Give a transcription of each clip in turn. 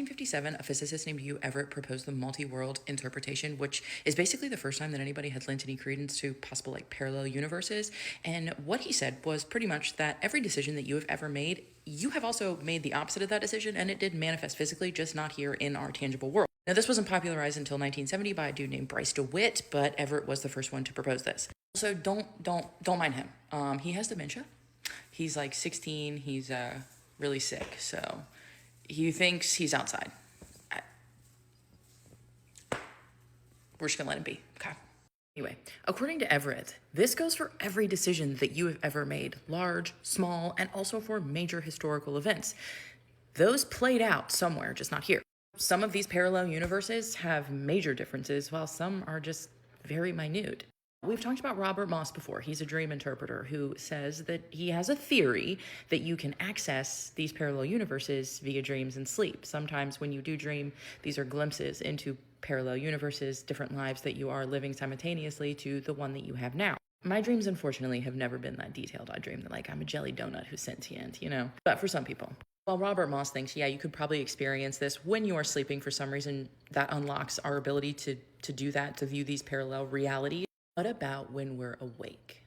1957, a physicist named Hugh Everett proposed the multi-world interpretation, which is basically the first time that anybody had lent any credence to possible parallel universes. And what he said was pretty much that every decision that you have ever made, you have also made the opposite of that decision, and it did manifest physically, just not here in our tangible world. Now, this wasn't popularized until 1970 by a dude named Bryce DeWitt, but Everett was the first one to propose this. So don't mind him. He has dementia. He's like 16. He's really sick, so he thinks he's outside. We're just gonna let him be. Okay. Anyway, according to Everett, this goes for every decision that you have ever made, large, small, and also for major historical events. Those played out somewhere, just not here. Some of these parallel universes have major differences, while some are just very minute. We've talked about Robert Moss before. He's a dream interpreter who says that he has a theory that you can access these parallel universes via dreams and sleep. Sometimes when you do dream, these are glimpses into parallel universes, different lives that you are living simultaneously to the one that you have now. My dreams, unfortunately, have never been that detailed. I dream that I'm a jelly donut who's sentient, But for some people. While Robert Moss thinks, yeah, you could probably experience this when you are sleeping for some reason, that unlocks our ability to do that, to view these parallel realities. What about when we're awake?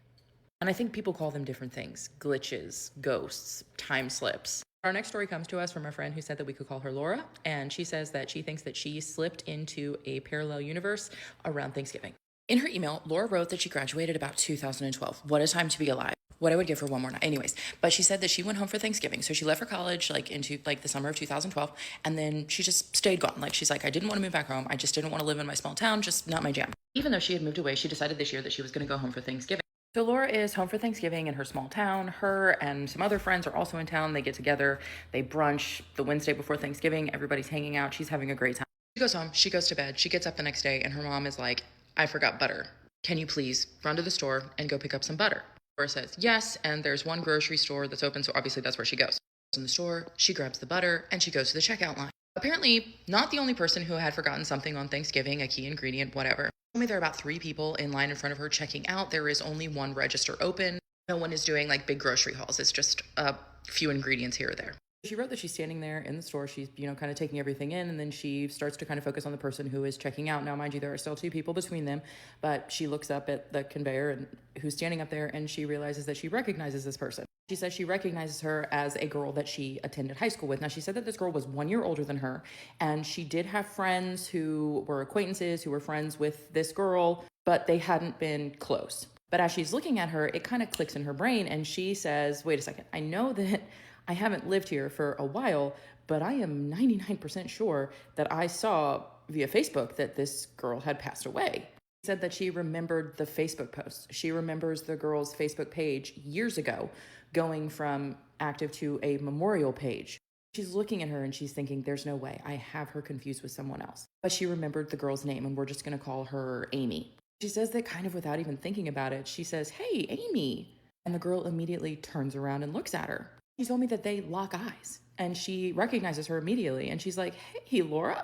And I think people call them different things: glitches, ghosts, time slips. Our next story comes to us from a friend who said that we could call her Laura, and she says that she thinks that she slipped into a parallel universe around Thanksgiving. In her email, Laura wrote that she graduated about 2012. What a time to be alive. What I would give her one more night. Anyways, but she said that she went home for Thanksgiving. So she left for college into the summer of 2012, and then she just stayed gone. She's like, I didn't want to move back home. I just didn't want to live in my small town, just not my jam. Even though she had moved away, she decided this year that she was going to go home for Thanksgiving. So Laura is home for Thanksgiving in her small town. Her and some other friends are also in town. They get together, they brunch the Wednesday before Thanksgiving. Everybody's hanging out. She's having a great time. She goes home, she goes to bed, she gets up the next day, and her mom is like, I forgot butter. Can you please run to the store and go pick up some butter? Laura says yes, and there's one grocery store that's open, so obviously that's where she goes. In the store, she grabs the butter, and she goes to the checkout line. Apparently, not the only person who had forgotten something on Thanksgiving, a key ingredient, whatever. Only there are about 3 people in line in front of her checking out. There is only one register open. No one is doing big grocery hauls. It's just a few ingredients here or there. She wrote that she's standing there in the store. She's, kind of taking everything in, and then she starts to kind of focus on the person who is checking out. Now, mind you, there are still 2 people between them, but she looks up at the conveyor and who's standing up there, and she realizes that she recognizes this person. She says she recognizes her as a girl that she attended high school with. Now, she said that this girl was 1 year older than her, and she did have friends who were acquaintances, who were friends with this girl, but they hadn't been close. But as she's looking at her, it kind of clicks in her brain, and she says, wait a second, I know that I haven't lived here for a while, but I am 99% sure that I saw via Facebook that this girl had passed away. She said that she remembered the Facebook post. She remembers the girl's Facebook page years ago going from active to a memorial page. She's looking at her and she's thinking, there's no way. I have her confused with someone else. But she remembered the girl's name, and we're just going to call her Amy. She says that kind of without even thinking about it. She says, hey, Amy. And the girl immediately turns around and looks at her. She told me that they lock eyes, and she recognizes her immediately, and she's like, hey, Laura.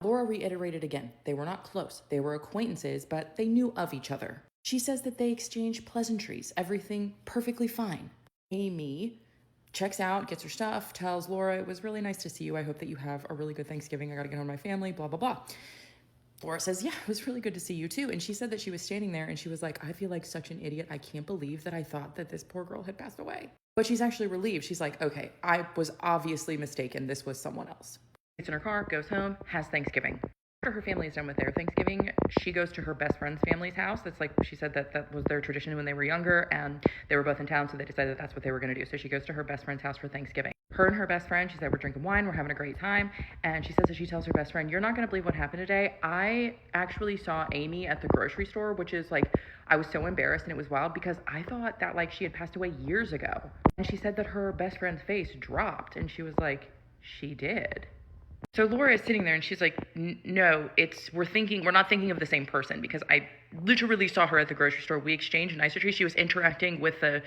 Laura reiterated again. They were not close. They were acquaintances, but they knew of each other. She says that they exchanged pleasantries, everything perfectly fine. Amy checks out, gets her stuff, tells Laura, it was really nice to see you. I hope that you have a really good Thanksgiving. I got to get home to my family, blah, blah, blah. Laura says, yeah, it was really good to see you too. And she said that she was standing there and she was like, I feel like such an idiot. I can't believe that I thought that this poor girl had passed away. But she's actually relieved. She's like, okay, I was obviously mistaken. This was someone else. Gets in her car, goes home, has Thanksgiving. After her family is done with their Thanksgiving, she goes to her best friend's family's house. That's she said that was their tradition when they were younger, and they were both in town, so they decided that's what they were going to do. So she goes to her best friend's house for Thanksgiving. Her and her best friend, she said, we're drinking wine, we're having a great time, and she says that she tells her best friend, you're not going to believe what happened today. I actually saw Amy at the grocery store, which is I was so embarrassed, and it was wild because I thought that she had passed away years ago. And she said that her best friend's face dropped, and she was like, she did. So Laura is sitting there and she's like, no, we're not thinking of the same person, because I literally saw her at the grocery store. We exchanged niceties. She was interacting with the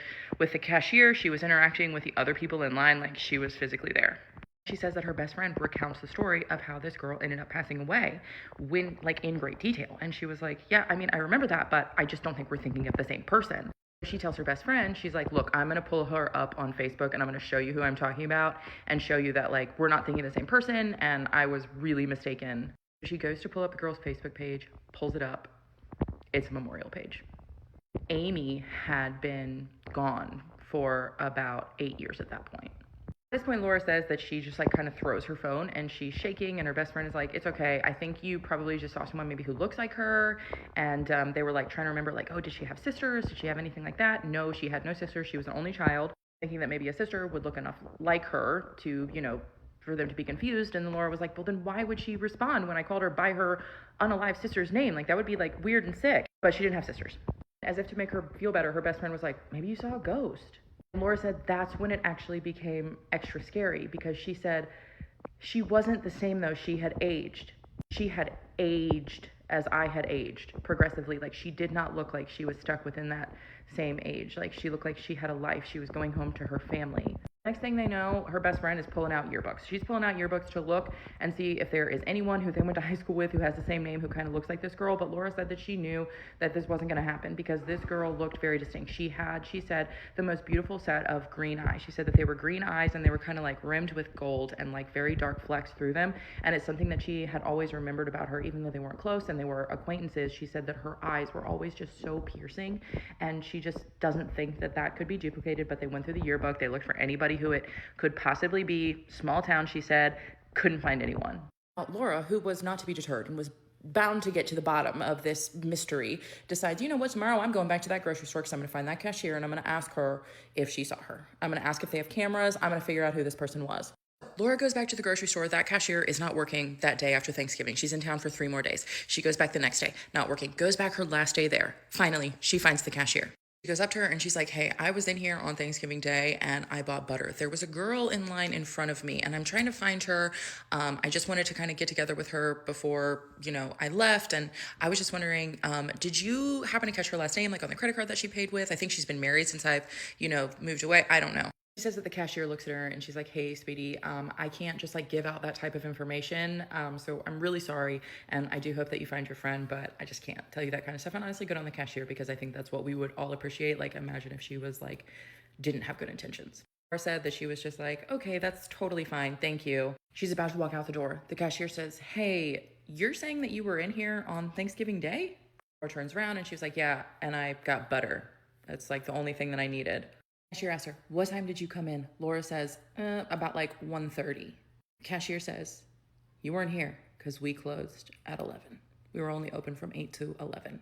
cashier. She was interacting with the other people in line. She was physically there. She says that her best friend recounts the story of how this girl ended up passing away in great detail. And she was like, yeah, I remember that, but I just don't think we're thinking of the same person. She tells her best friend, she's like, look, I'm going to pull her up on Facebook and I'm going to show you who I'm talking about and show you that, like, we're not thinking the same person and I was really mistaken. She goes to pull up the girl's Facebook page, pulls it up. It's a memorial page. Amy had been gone for about 8 years at that point. At this point, Laura says that she just like kind of throws her phone and she's shaking, and her best friend is like, it's okay. I think you probably just saw someone maybe who looks like her. And they were like trying to remember, like, oh, did she have sisters? Did she have anything like that? No, she had no sisters. She was the only child, thinking that maybe a sister would look enough like her to, you know, for them to be confused. And then Laura was like, well, then why would she respond when I called her by her unalive sister's name? Like, that would be like weird and sick. But she didn't have sisters. As if to make her feel better, her best friend was like, maybe you saw a ghost. And Laura said that's when it actually became extra scary, because she said she wasn't the same though. She had aged. She had aged as I had aged progressively. Like, she did not look like she was stuck within that same age. Like, she looked like she had a life. She was going home to her family. Next thing they know, her best friend is pulling out yearbooks. She's pulling out yearbooks to look and see if there is anyone who they went to high school with who has the same name, who kind of looks like this girl. But Laura said that she knew that this wasn't going to happen because this girl looked very distinct. She said, the most beautiful set of green eyes. She said that they were green eyes and they were kind of like rimmed with gold and like very dark flecks through them. And it's something that she had always remembered about her, even though they weren't close and they were acquaintances. She said that her eyes were always just so piercing, and she just doesn't think that that could be duplicated. But they went through the yearbook. They looked for anybody who it could possibly be. Small town, she said, couldn't find anyone. Laura, who was not to be deterred and was bound to get to the bottom of this mystery, decides, you know what, tomorrow I'm going back to that grocery store because I'm going to find that cashier and I'm going to ask her if she saw her. I'm going to ask if they have cameras. I'm going to figure out who this person was. Laura goes back to the grocery store. That cashier is not working that day after Thanksgiving. She's in town for 3 more days. She goes back the next day, not working. Goes back her last day there. Finally, she finds the cashier. She goes up to her and she's like, hey, I was in here on Thanksgiving Day and I bought butter. There was a girl in line in front of me and I'm trying to find her. I just wanted to kind of get together with her before, you know, I left. And I was just wondering, did you happen to catch her last name, like on the credit card that she paid with? I think she's been married since I've, you know, moved away. I don't know. She says that the cashier looks at her and she's like, hey, sweetie, I can't just like give out that type of information. So I'm really sorry. And I do hope that you find your friend, but I just can't tell you that kind of stuff. And honestly, good on the cashier, because I think that's what we would all appreciate. Like, imagine if she was like, didn't have good intentions. Laura said that she was just like, okay, that's totally fine. Thank you. She's about to walk out the door. The cashier says, hey, you're saying that you were in here on Thanksgiving Day? Laura turns around and she's like, yeah, and I got butter. That's like the only thing that I needed. Cashier asks her, what time did you come in? Laura says, about like 1:30. Cashier says, you weren't here because we closed at 11. We were only open from 8 to 11.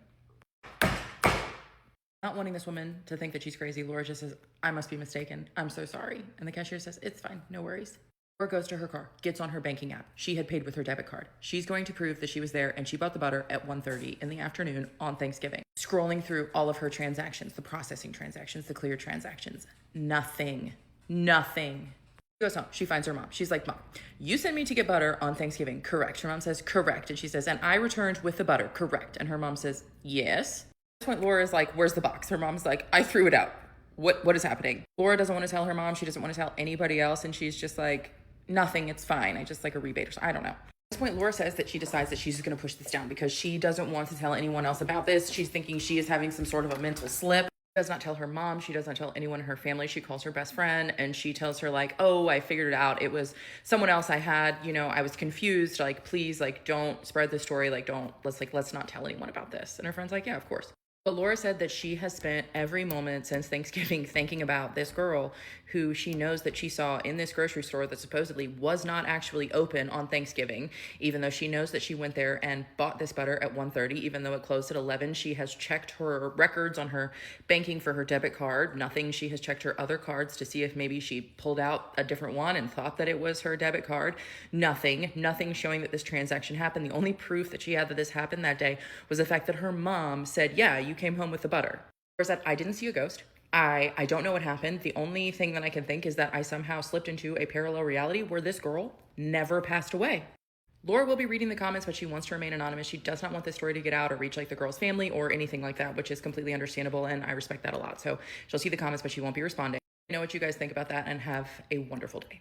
Not wanting this woman to think that she's crazy, Laura just says, I must be mistaken. I'm so sorry. And the cashier says, it's fine. No worries. Laura goes to her car, gets on her banking app. She had paid with her debit card. She's going to prove that she was there and she bought the butter at 1:30 in the afternoon on Thanksgiving. Scrolling through all of her transactions, the processing transactions, the clear transactions, nothing. She goes home. She finds her mom. She's like, Mom, you sent me to get butter on Thanksgiving. Correct. Her mom says, correct. And she says, and I returned with the butter. Correct. And her mom says, yes. At this point, Laura is like, where's the box? Her mom's like, I threw it out. What is happening? Laura doesn't want to tell her mom. She doesn't want to tell anybody else. And she's just like, nothing. It's fine. I just like a rebate or something. I don't know. At this point, Laura says that she decides that she's just going to push this down because she doesn't want to tell anyone else about this. She's thinking she is having some sort of a mental slip. She does not tell her mom. She does not tell anyone in her family. She calls her best friend and she tells her like, oh, I figured it out. It was someone else I had, you know, I was confused. Like, please, like, don't spread the story. Like, let's not tell anyone about this. And her friend's like, yeah, of course. But Laura said that she has spent every moment since Thanksgiving thinking about this girl who she knows that she saw in this grocery store that supposedly was not actually open on Thanksgiving, even though she knows that she went there and bought this butter at 1:30, even though it closed at 11. She has checked her records on her banking for her debit card. Nothing. She has checked her other cards to see if maybe she pulled out a different one and thought that it was her debit card. Nothing showing that this transaction happened. The only proof that she had that this happened that day was the fact that her mom said, yeah, you came home with the butter. Laura said, I didn't see a ghost. I don't know what happened. The only thing that I can think is that I somehow slipped into a parallel reality where this girl never passed away. Laura will be reading the comments, but she wants to remain anonymous. She does not want this story to get out or reach like the girl's family or anything like that, which is completely understandable, and I respect that a lot. So she'll see the comments, but she won't be responding. I know what you guys think about that, and have a wonderful day.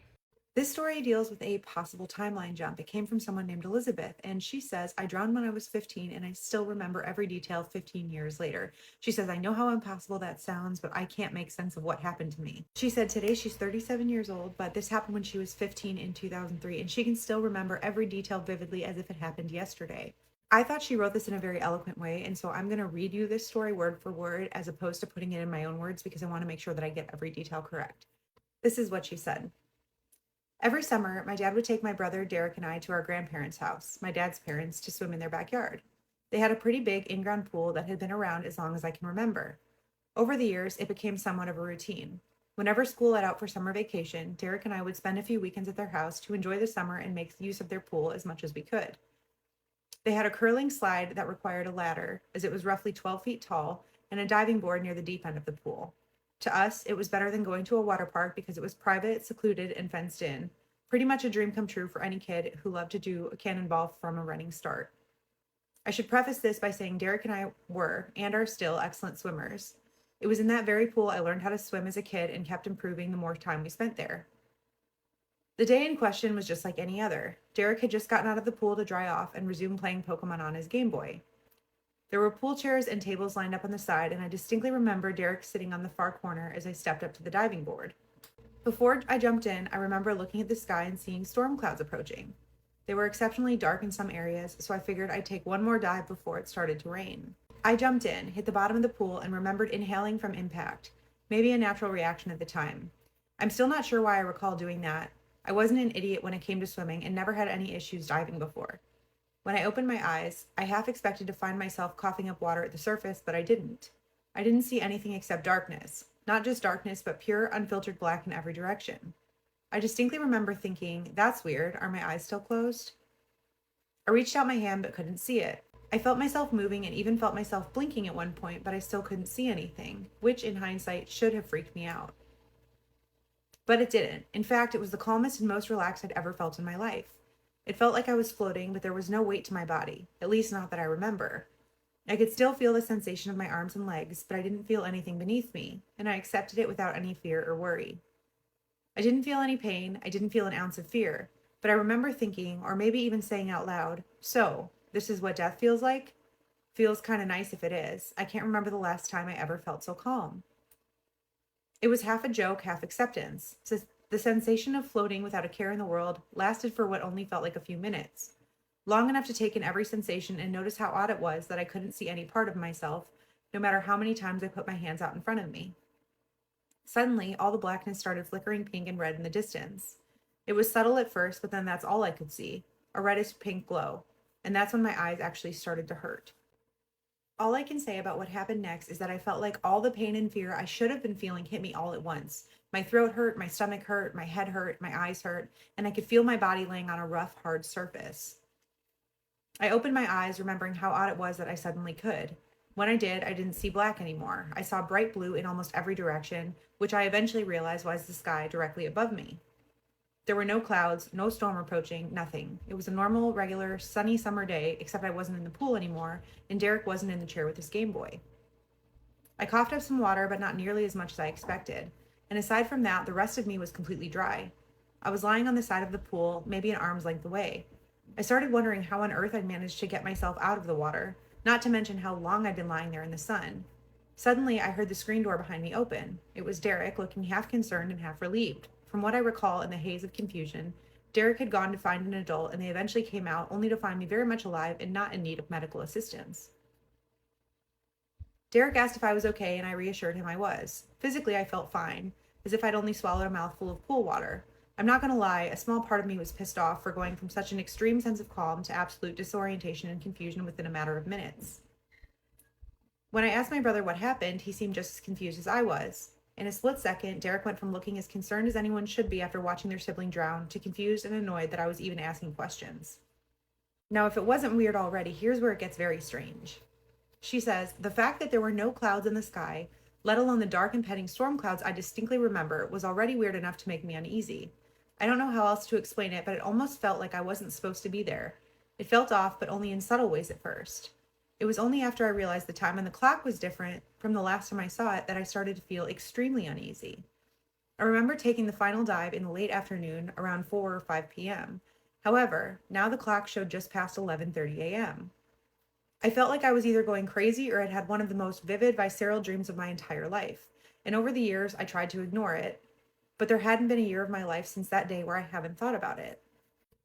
This story deals with a possible timeline jump. It came from someone named Elizabeth, and she says, I drowned when I was 15, and I still remember every detail 15 years later. She says, I know how impossible that sounds, but I can't make sense of what happened to me. She said today she's 37 years old, but this happened when she was 15 in 2003, and she can still remember every detail vividly as if it happened yesterday. I thought she wrote this in a very eloquent way, and so I'm going to read you this story word for word as opposed to putting it in my own words because I want to make sure that I get every detail correct. This is what she said. Every summer, my dad would take my brother Derek and I to our grandparents' house, my dad's parents, to swim in their backyard. They had a pretty big in ground pool that had been around as long as I can remember. Over the years, it became somewhat of a routine. Whenever school let out for summer vacation, Derek and I would spend a few weekends at their house to enjoy the summer and make use of their pool as much as we could. They had a curling slide that required a ladder, as it was roughly 12 feet tall, and a diving board near the deep end of the pool. To us, it was better than going to a water park because it was private, secluded, and fenced in. Pretty much a dream come true for any kid who loved to do a cannonball from a running start. I should preface this by saying Derek and I were, and are still, excellent swimmers. It was in that very pool I learned how to swim as a kid and kept improving the more time we spent there. The day in question was just like any other. Derek had just gotten out of the pool to dry off and resumed playing Pokemon on his Game Boy. There were pool chairs and tables lined up on the side, and I distinctly remember Derek sitting on the far corner as I stepped up to the diving board. Before I jumped in, I remember looking at the sky and seeing storm clouds approaching. They were exceptionally dark in some areas, so I figured I'd take one more dive before it started to rain. I jumped in, hit the bottom of the pool, and remembered inhaling from impact, maybe a natural reaction at the time. I'm still not sure why I recall doing that. I wasn't an idiot when it came to swimming and never had any issues diving before. When I opened my eyes, I half expected to find myself coughing up water at the surface, but I didn't. I didn't see anything except darkness. Not just darkness, but pure, unfiltered black in every direction. I distinctly remember thinking, that's weird, are my eyes still closed? I reached out my hand but couldn't see it. I felt myself moving and even felt myself blinking at one point, but I still couldn't see anything, which in hindsight should have freaked me out. But it didn't. In fact, it was the calmest and most relaxed I'd ever felt in my life. It felt like I was floating, but there was no weight to my body, at least not that I remember. I could still feel the sensation of my arms and legs, but I didn't feel anything beneath me, and I accepted it without any fear or worry. I didn't feel any pain, I didn't feel an ounce of fear, but I remember thinking, or maybe even saying out loud, so, this is what death feels like? Feels kind of nice if it is. I can't remember the last time I ever felt so calm. It was half a joke, half acceptance. So the sensation of floating without a care in the world lasted for what only felt like a few minutes, long enough to take in every sensation and notice how odd it was that I couldn't see any part of myself, no matter how many times I put my hands out in front of me. Suddenly, all the blackness started flickering pink and red in the distance. It was subtle at first, but then that's all I could see, a reddish pink glow, and that's when my eyes actually started to hurt. All I can say about what happened next is that I felt like all the pain and fear I should have been feeling hit me all at once. My throat hurt, my stomach hurt, my head hurt, my eyes hurt, and I could feel my body laying on a rough, hard surface. I opened my eyes, remembering how odd it was that I suddenly could. When I did, I didn't see black anymore. I saw bright blue in almost every direction, which I eventually realized was the sky directly above me. There were no clouds, no storm approaching, nothing. It was a normal, regular, sunny summer day, except I wasn't in the pool anymore, and Derek wasn't in the chair with his Game Boy. I coughed up some water, but not nearly as much as I expected. And aside from that, the rest of me was completely dry. I was lying on the side of the pool, maybe an arm's length away. I started wondering how on earth I'd managed to get myself out of the water, not to mention how long I'd been lying there in the sun. Suddenly, I heard the screen door behind me open. It was Derek, looking half concerned and half relieved. From what I recall in the haze of confusion, Derek had gone to find an adult and they eventually came out only to find me very much alive and not in need of medical assistance. Derek asked if I was okay, and I reassured him I was. Physically, I felt fine, as if I'd only swallowed a mouthful of pool water. I'm not going to lie, a small part of me was pissed off for going from such an extreme sense of calm to absolute disorientation and confusion within a matter of minutes. When I asked my brother what happened, he seemed just as confused as I was. In a split second, Derek went from looking as concerned as anyone should be after watching their sibling drown to confused and annoyed that I was even asking questions. Now, if it wasn't weird already, here's where it gets very strange. She says, the fact that there were no clouds in the sky, let alone the dark impending storm clouds I distinctly remember, was already weird enough to make me uneasy. I don't know how else to explain it, but it almost felt like I wasn't supposed to be there. It felt off, but only in subtle ways at first. It was only after I realized the time on the clock was different from the last time I saw it that I started to feel extremely uneasy. I remember taking the final dive in the late afternoon around 4 or 5 p.m. However, now the clock showed just past 11:30 a.m. I felt like I was either going crazy or had had one of the most vivid visceral dreams of my entire life. And over the years, I tried to ignore it, but there hadn't been a year of my life since that day where I haven't thought about it.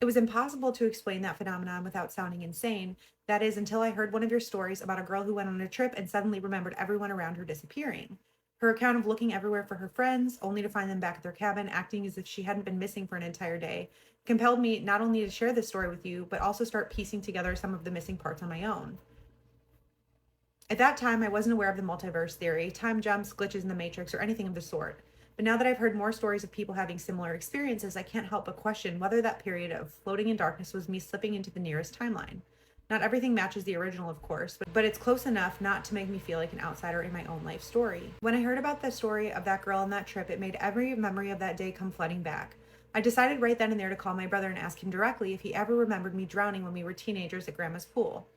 It was impossible to explain that phenomenon without sounding insane. That is, until I heard one of your stories about a girl who went on a trip and suddenly remembered everyone around her disappearing. Her account of looking everywhere for her friends, only to find them back at their cabin, acting as if she hadn't been missing for an entire day, compelled me not only to share this story with you, but also start piecing together some of the missing parts on my own. At that time, I wasn't aware of the multiverse theory, time jumps, glitches in the Matrix, or anything of the sort. But now that I've heard more stories of people having similar experiences, I can't help but question whether that period of floating in darkness was me slipping into the nearest timeline. Not everything matches the original, of course, but it's close enough not to make me feel like an outsider in my own life story. When I heard about the story of that girl on that trip, it made every memory of that day come flooding back. I decided right then and there to call my brother and ask him directly if he ever remembered me drowning when we were teenagers at Grandma's pool.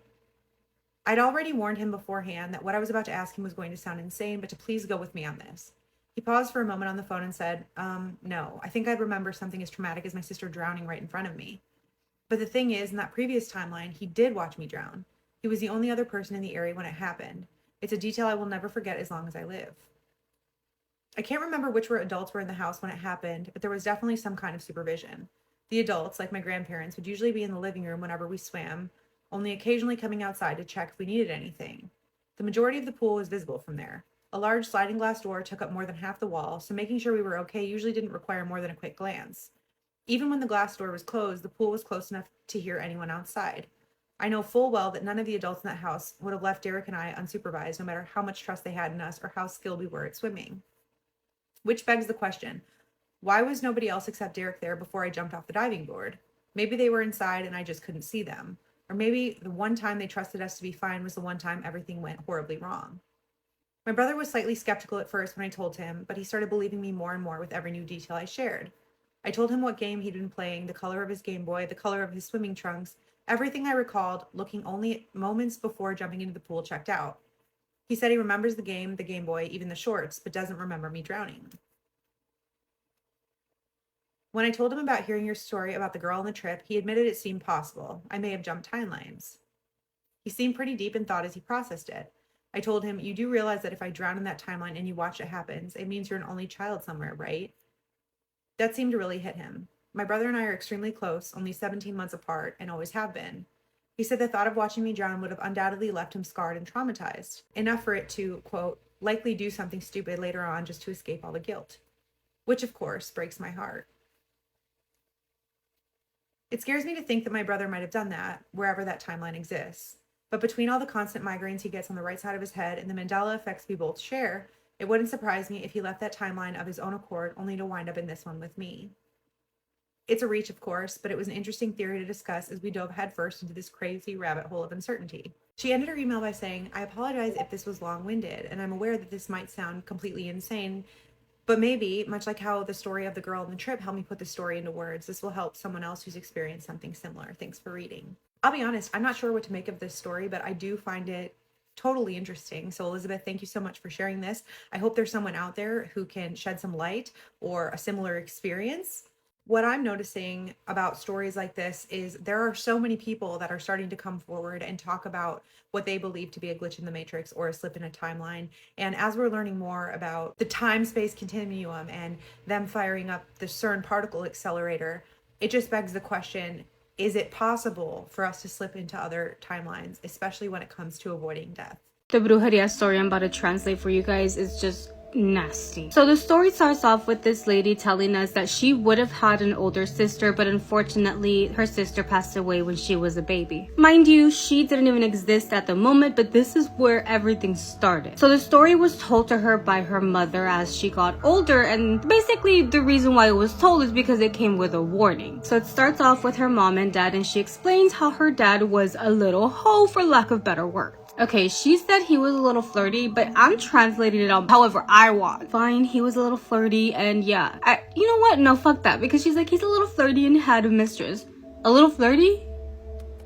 I'd already warned him beforehand that what I was about to ask him was going to sound insane, but to please go with me on this. He paused for a moment on the phone and said, no, I think I'd remember something as traumatic as my sister drowning right in front of me. But the thing is, in that previous timeline, he did watch me drown. He was the only other person in the area when it happened. It's a detail I will never forget as long as I live. I can't remember which adults were in the house when it happened, but there was definitely some kind of supervision. The adults, like my grandparents, would usually be in the living room whenever we swam, only occasionally coming outside to check if we needed anything. The majority of the pool was visible from there. A large sliding glass door took up more than half the wall, so making sure we were okay usually didn't require more than a quick glance. Even when the glass door was closed, the pool was close enough to hear anyone outside. I know full well that none of the adults in that house would have left Derek and I unsupervised, no matter how much trust they had in us or how skilled we were at swimming. Which begs the question, why was nobody else except Derek there before I jumped off the diving board? Maybe they were inside and I just couldn't see them. Or maybe the one time they trusted us to be fine was the one time everything went horribly wrong. My brother was slightly skeptical at first when I told him, but he started believing me more and more with every new detail I shared. I told him what game he'd been playing, the color of his Game Boy, the color of his swimming trunks, everything I recalled, looking only moments before jumping into the pool checked out. He said he remembers the game, the Game Boy, even the shorts, but doesn't remember me drowning. When I told him about hearing your story about the girl on the trip, he admitted it seemed possible. I may have jumped timelines. He seemed pretty deep in thought as he processed it. I told him, you do realize that if I drown in that timeline and you watch it happen, it means you're an only child somewhere, right? That seemed to really hit him. My brother and I are extremely close, only 17 months apart, and always have been. He said the thought of watching me drown would have undoubtedly left him scarred and traumatized, enough for it to, quote, likely do something stupid later on just to escape all the guilt. Which, of course, breaks my heart. It scares me to think that my brother might have done that, wherever that timeline exists. But between all the constant migraines he gets on the right side of his head and the Mandela effects we both share, it wouldn't surprise me if he left that timeline of his own accord only to wind up in this one with me. It's a reach, of course, but it was an interesting theory to discuss as we dove headfirst into this crazy rabbit hole of uncertainty. She ended her email by saying, I apologize if this was long-winded, and I'm aware that this might sound completely insane, but maybe, much like how the story of the girl on the trip helped me put the story into words, this will help someone else who's experienced something similar. Thanks for reading. I'll be honest, I'm not sure what to make of this story, but I do find it totally interesting. So Elizabeth, thank you so much for sharing this. I hope there's someone out there who can shed some light or a similar experience. What I'm noticing about stories like this is there are so many people that are starting to come forward and talk about what they believe to be a glitch in the matrix or a slip in a timeline. And as we're learning more about the time-space continuum and them firing up the CERN particle accelerator, it just begs the question, is it possible for us to slip into other timelines, especially when it comes to avoiding death? The brujeria story I'm about to translate for you guys is just nasty. So the story starts off with this lady telling us that she would have had an older sister, but unfortunately her sister passed away when she was a baby. Mind you, she didn't even exist at the moment, but this is where everything started. So the story was told to her by her mother as she got older, and basically the reason why it was told is because it came with a warning. So it starts off with her mom and dad, and she explains how her dad was a little hoe, for lack of better words. Okay, she said he was a little flirty, but I'm translating it on however I want. Fine, he was a little flirty, and yeah. You know what? No, fuck that, because she's like, he's a little flirty and had a mistress. A little flirty?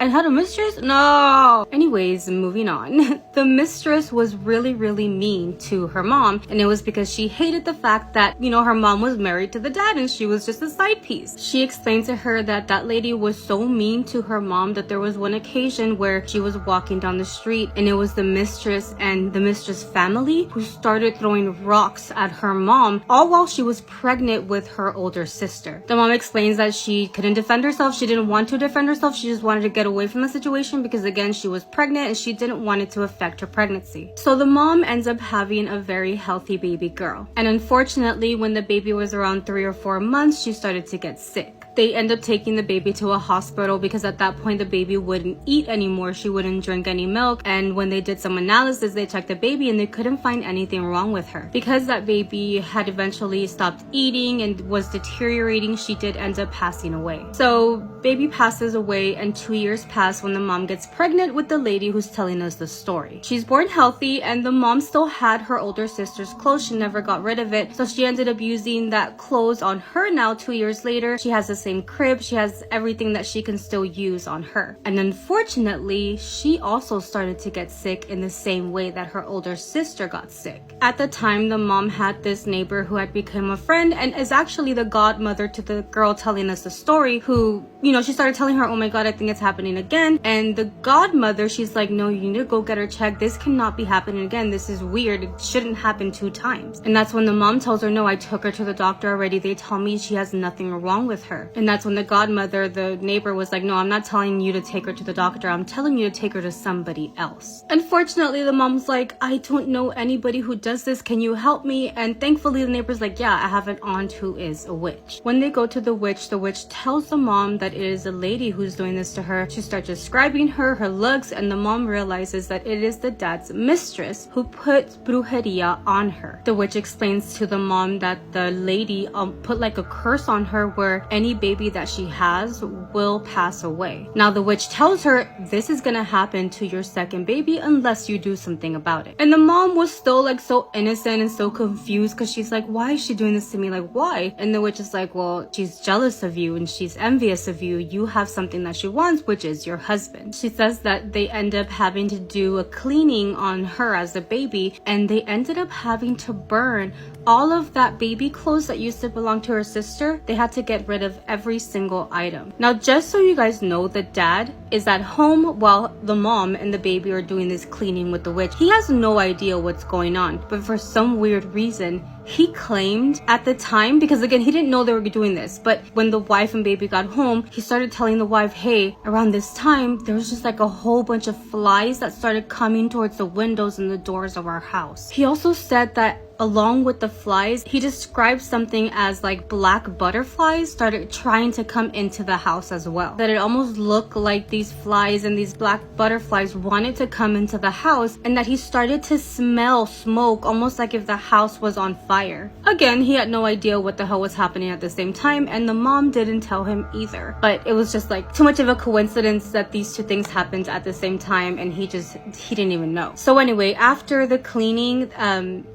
and had a mistress? No. Anyways, moving on. The mistress was really mean to her mom, and it was because she hated the fact that, her mom was married to the dad and she was just a side piece. She explained to her that that lady was so mean to her mom that there was one occasion where she was walking down the street and it was the mistress and the mistress family who started throwing rocks at her mom, all while she was pregnant with her older sister. The mom explains that she couldn't defend herself. She didn't want to defend herself. She just wanted to get away from the situation because, again, she was pregnant and she didn't want it to affect her pregnancy. So the mom ends up having a very healthy baby girl. And unfortunately, when the baby was around 3 or 4 months, she started to get sick. They end up taking the baby to a hospital because at that point the baby wouldn't eat anymore. She wouldn't drink any milk. And when they did some analysis, they checked the baby and they couldn't find anything wrong with her. Because that baby had eventually stopped eating and was deteriorating, she did end up passing away. So baby passes away and 2 years pass when the mom gets pregnant with the lady who's telling us the story. She's born healthy and the mom still had her older sister's clothes. She never got rid of it. So she ended up using that clothes on her now 2 years later. She has the same crib. She has everything that she can still use on her. And unfortunately, she also started to get sick in the same way that her older sister got sick. At the time, the mom had this neighbor who had become a friend and is actually the godmother to the girl telling us the story who, she started telling her, oh my God, I think it's happening again. And the godmother, she's like, no, you need to go get her checked. This cannot be happening again. This is weird. It shouldn't happen 2 times. And that's when the mom tells her, no, I took her to the doctor already. They tell me she has nothing wrong with her. And that's when the godmother, the neighbor, was like, no, I'm not telling you to take her to the doctor. I'm telling you to take her to somebody else. Unfortunately, the mom's like, I don't know anybody who does this. Can you help me? And thankfully, the neighbor's like, yeah, I have an aunt who is a witch. When they go to the witch tells the mom that it is a lady who's doing this to her. She starts describing her looks, and the mom realizes that it is the dad's mistress who put brujeria on her. The witch explains to the mom that the lady put like a curse on her where any baby that she has will pass away. Now the witch tells her this is gonna happen to your second baby unless you do something about it. And the mom was still like so innocent and so confused because she's like, why is she doing this to me? Like, why? And the witch is like, well, she's jealous of you and she's envious of you. You have something that she wants, which is your husband. She says that they end up having to do a cleaning on her as a baby, and they ended up having to burn all of that baby clothes that used to belong to her sister. They had to get rid of every single item. Now, just so you guys know, the dad is at home while the mom and the baby are doing this cleaning with the witch. He has no idea what's going on, but for some weird reason, he claimed at the time, because again, he didn't know they were doing this, but when the wife and baby got home, he started telling the wife, hey, around this time, there was just like a whole bunch of flies that started coming towards the windows and the doors of our house. He also said that along with the flies, he described something as like black butterflies started trying to come into the house as well. That it almost looked like these flies and these black butterflies wanted to come into the house, and that he started to smell smoke almost like if the house was on fire. Again, he had no idea what the hell was happening at the same time, and the mom didn't tell him either. But it was just like too much of a coincidence that these two things happened at the same time, and he didn't even know. So anyway, after the cleaning,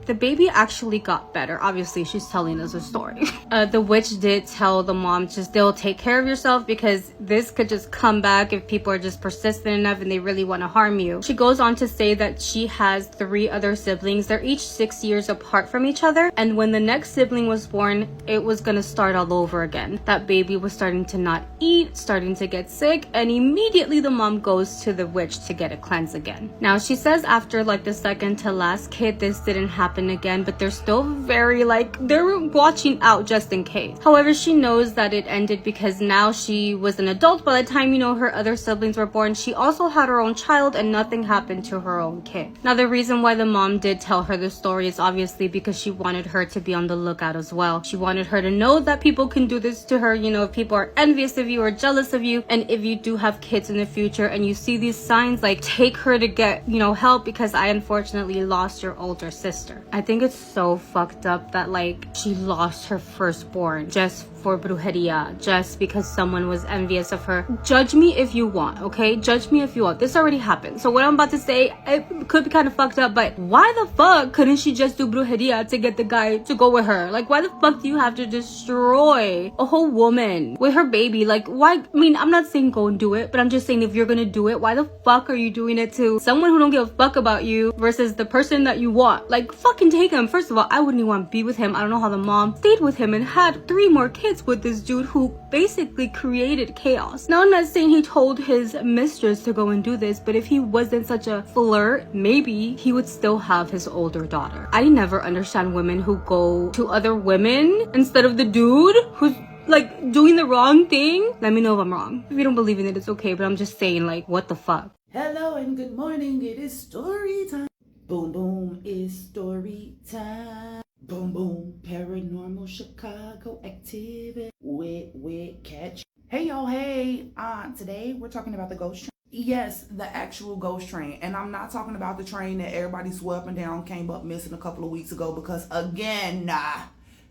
the baby actually got better. Obviously, she's telling us a story. The witch did tell the mom, just they'll take care of yourself because this could just come back if people are just persistent enough and they really want to harm you. She goes on to say that she has 3 other siblings. They're each 6 years apart from each other, and when the next sibling was born, it was gonna start all over again. That baby was starting to not eat, starting to get sick, and immediately the mom goes to the witch to get a cleanse again. Now she says after like the second to last kid, this didn't happen again, but they're still very they're watching out just in case. However, she knows that it ended because now she was an adult. By the time, her other siblings were born, she also had her own child and nothing happened to her own kid. Now, the reason why the mom did tell her the story is obviously because she wanted her to be on the lookout as well. She wanted her to know that people can do this to her, if people are envious of you or jealous of you, and if you do have kids in the future and you see these signs, take her to get, help, because I unfortunately lost your older sister. I think it's so fucked up that she lost her firstborn just for brujeria just because someone was envious of her. Judge me if you want, okay? Judge me if you want. This already happened. So what I'm about to say, it could be kind of fucked up, but why the fuck couldn't she just do brujeria to get the guy to go with her? Like, why the fuck do you have to destroy a whole woman with her baby? Like, why? I mean, I'm not saying go and do it, but I'm just saying if you're gonna do it, why the fuck are you doing it to someone who don't give a fuck about you versus the person that you want? Like, fucking take him. First of all, I wouldn't even want to be with him. I don't know how the mom stayed with him and had 3 more kids with this dude who basically created chaos. Now, I'm not saying he told his mistress to go and do this, but if he wasn't such a flirt, maybe he would still have his older daughter. I never understand women who go to other women instead of the dude who's like doing the wrong thing. Let me know if I'm wrong. If you don't believe in it, it's okay, but I'm just saying, like, what the fuck? Hello and good morning. It is story time. Boom boom is story time. Boom boom, paranormal Chicago activity with catch. Hey y'all, hey. Today we're talking about the ghost train. Yes, the actual ghost train. And I'm not talking about the train that everybody swore up and down came up missing a couple of weeks ago, because again,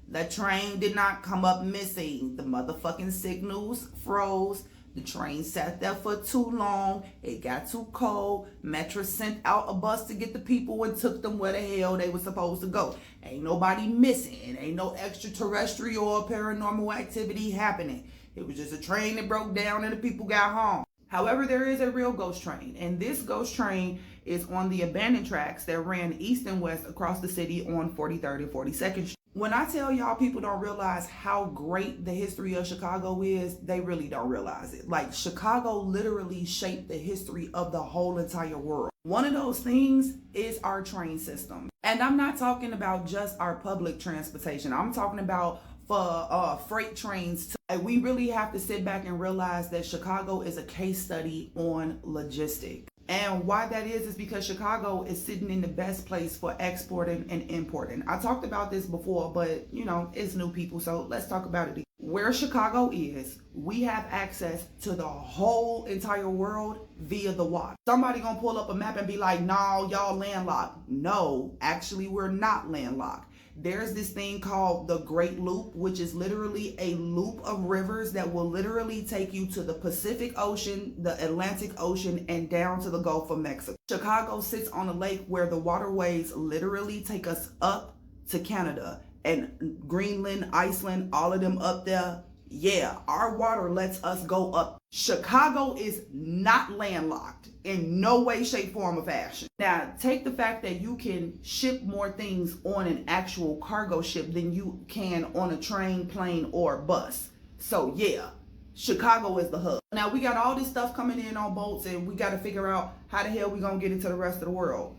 the train did not come up missing. The motherfucking signals froze. The train sat there for too long. It got too cold. Metro sent out a bus to get the people and took them where the hell they were supposed to go. Ain't nobody missing. Ain't no extraterrestrial or paranormal activity happening. It was just a train that broke down and the people got home. However, there is a real ghost train, and this ghost train is on the abandoned tracks that ran east and west across the city on 43rd and 42nd Street. When I tell y'all people don't realize how great the history of Chicago is, they really don't realize it. Like, Chicago literally shaped the history of the whole entire world. One of those things is our train system. And I'm not talking about just our public transportation. I'm talking about for freight trains. We really have to sit back and realize that Chicago is a case study on logistics. And why that is because Chicago is sitting in the best place for exporting and importing. I talked about this before, but you know, it's new people, so let's talk about it. Where Chicago is, we have access to the whole entire world via the water. Somebody gonna pull up a map and be like, no, y'all landlocked. No, actually we're not landlocked. There's this thing called the Great Loop, which is literally a loop of rivers that will literally take you to the Pacific Ocean, the Atlantic Ocean, and down to the Gulf of Mexico. Chicago sits on a lake where the waterways literally take us up to Canada and Greenland, Iceland, all of them up there. Yeah, our water lets us go up. Chicago is not landlocked in no way, shape, form, or fashion. Now, take the fact that you can ship more things on an actual cargo ship than you can on a train, plane, or bus. So yeah, Chicago is the hub. Now, we got all this stuff coming in on boats, and we got to figure out how the hell we gonna get it to the rest of the world.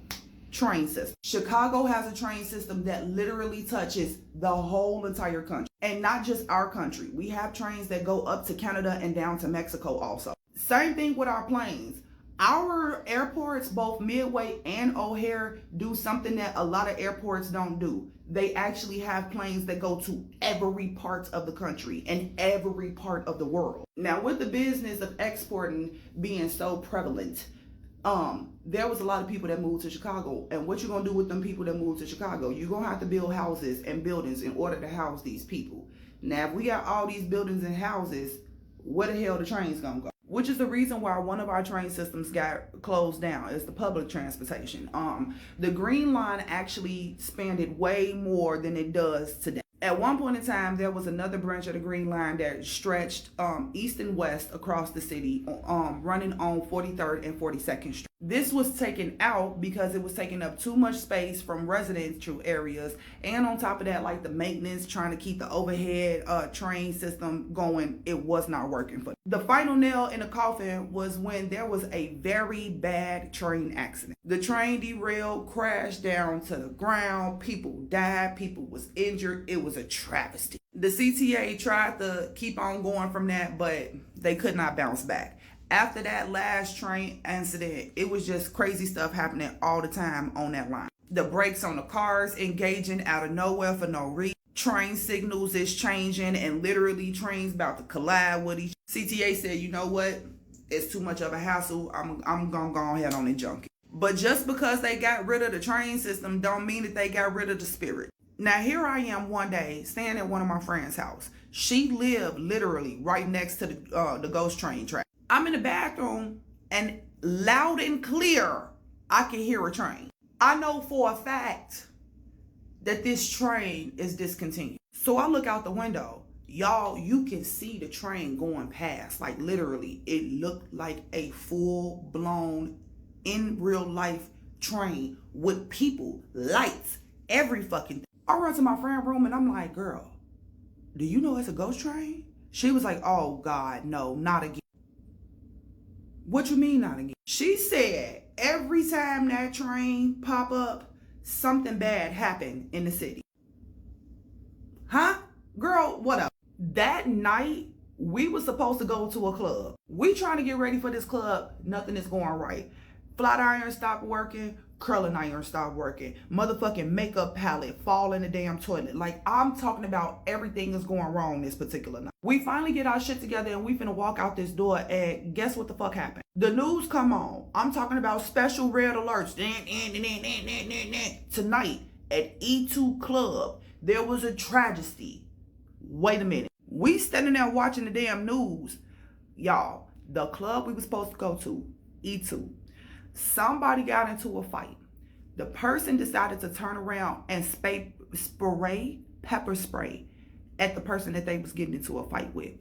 Train system. Chicago has a train system that literally touches the whole entire country, and not just our country. We have trains that go up to Canada and down to Mexico also. Same thing with our planes. Our airports, both Midway and O'Hare, do something that a lot of airports don't do. They actually have planes that go to every part of the country and every part of the world. Now, with the business of exporting being so prevalent, there was a lot of people that moved to Chicago. And what you gonna do with them people that moved to Chicago? You're gonna have to build houses and buildings in order to house these people. Now, if we got all these buildings and houses, where the hell the trains gonna go? Which is the reason why one of our train systems got closed down, is the public transportation. The Green Line actually spanned way more than it does today. At one point in time, there was another branch of the Green Line that stretched east and west across the city, running on 43rd and 42nd Street. This was taken out because it was taking up too much space from residential areas, and on top of that, like the maintenance, trying to keep the overhead train system going, it was not working for them. The final nail in the coffin was when there was a very bad train accident. The train derailed, crashed down to the ground, people died, people was injured. It was a travesty. The CTA tried to keep on going from that, but they could not bounce back. After that last train incident, it was just crazy stuff happening all the time on that line. The brakes on the cars engaging out of nowhere for no reason. Train signals is changing, and literally trains about to collide with each. CTA said, you know what? It's too much of a hassle. I'm gonna go ahead on and junk it. But just because they got rid of the train system don't mean that they got rid of the spirit. Now, here I am one day staying at one of my friend's house. She lived literally right next to the ghost train track. I'm in the bathroom and loud and clear, I can hear a train. I know for a fact that this train is discontinued. So I look out the window. Y'all, you can see the train going past. Like literally, it looked like a full-blown, in real life train with people, lights, every fucking thing. I run to my friend's room and I'm like, girl, do you know it's a ghost train? She was like, oh God, no, not again. What you mean not again? She said every time that train pop up, something bad happened in the city. Huh? Girl, what up? That night, we were supposed to go to a club. We trying to get ready for this club. Nothing is going right. Flat iron stopped working. Curling iron stopped working. Motherfucking makeup palette fall in the damn toilet. Like, I'm talking about everything is going wrong this particular night. We finally get our shit together and we finna walk out this door, and guess what the fuck happened? The news come on. I'm talking about special red alerts. Tonight at E2 Club, there was a tragedy. Wait a minute. We standing there watching the damn news. Y'all, the club we were supposed to go to, E2. Somebody got into a fight. The person decided to turn around and spray pepper spray at the person that they was getting into a fight with.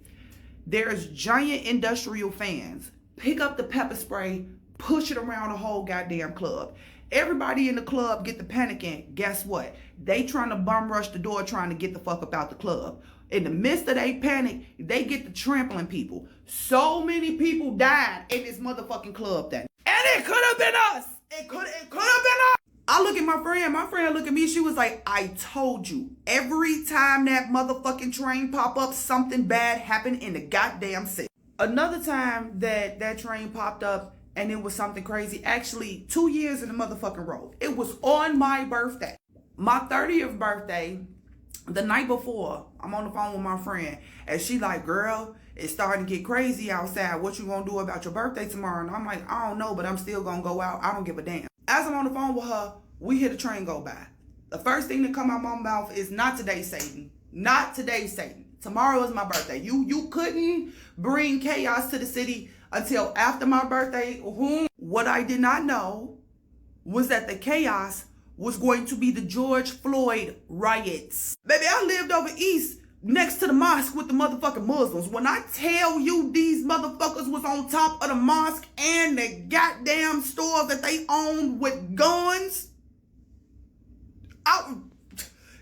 There's giant industrial fans. Pick up the pepper spray, push it around the whole goddamn club. Everybody in the club get the panicking. Guess what? They trying to bum rush the door, trying to get the fuck up out the club. In the midst of they panic, they get to trampling people. So many people died in this motherfucking club that night. And it could have been us. It could have been us. I look at my friend look at me, she was like, I told you, every time that motherfucking train pop up, something bad happened in the goddamn city. Another time that train popped up and it was something crazy, actually 2 years in the motherfucking row. It was on my birthday. My 30th birthday, the night before, I'm on the phone with my friend and she like, girl, it's starting to get crazy outside. What you gonna do about your birthday tomorrow? And I'm like, I don't know, but I'm still gonna go out. I don't give a damn. As I'm on the phone with her, we hear the train go by. The first thing that come out my mouth is, not today, Satan. Not today, Satan. Tomorrow is my birthday. You couldn't bring chaos to the city until after my birthday. What I did not know was that the chaos was going to be the George Floyd riots. Baby, I lived over east next to the mosque with the motherfucking Muslims. When I tell you these motherfuckers was on top of the mosque and the goddamn stores that they owned with guns,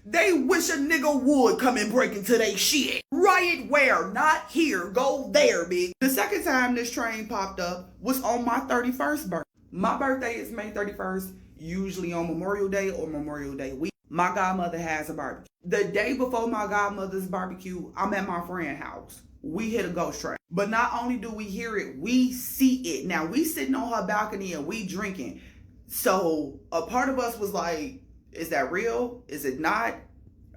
they wish a nigga would come and break into they shit. Riot where? Not here. Go there, bitch. The second time this train popped up was on my 31st birthday. My birthday is May 31st, usually on Memorial Day or Memorial Day week. My godmother has a barbecue. The day before my godmother's barbecue, I'm at my friend's house. We hit a ghost train. But not only do we hear it, we see it. Now, we sitting on her balcony and we drinking. So a part of us was like, is that real? Is it not?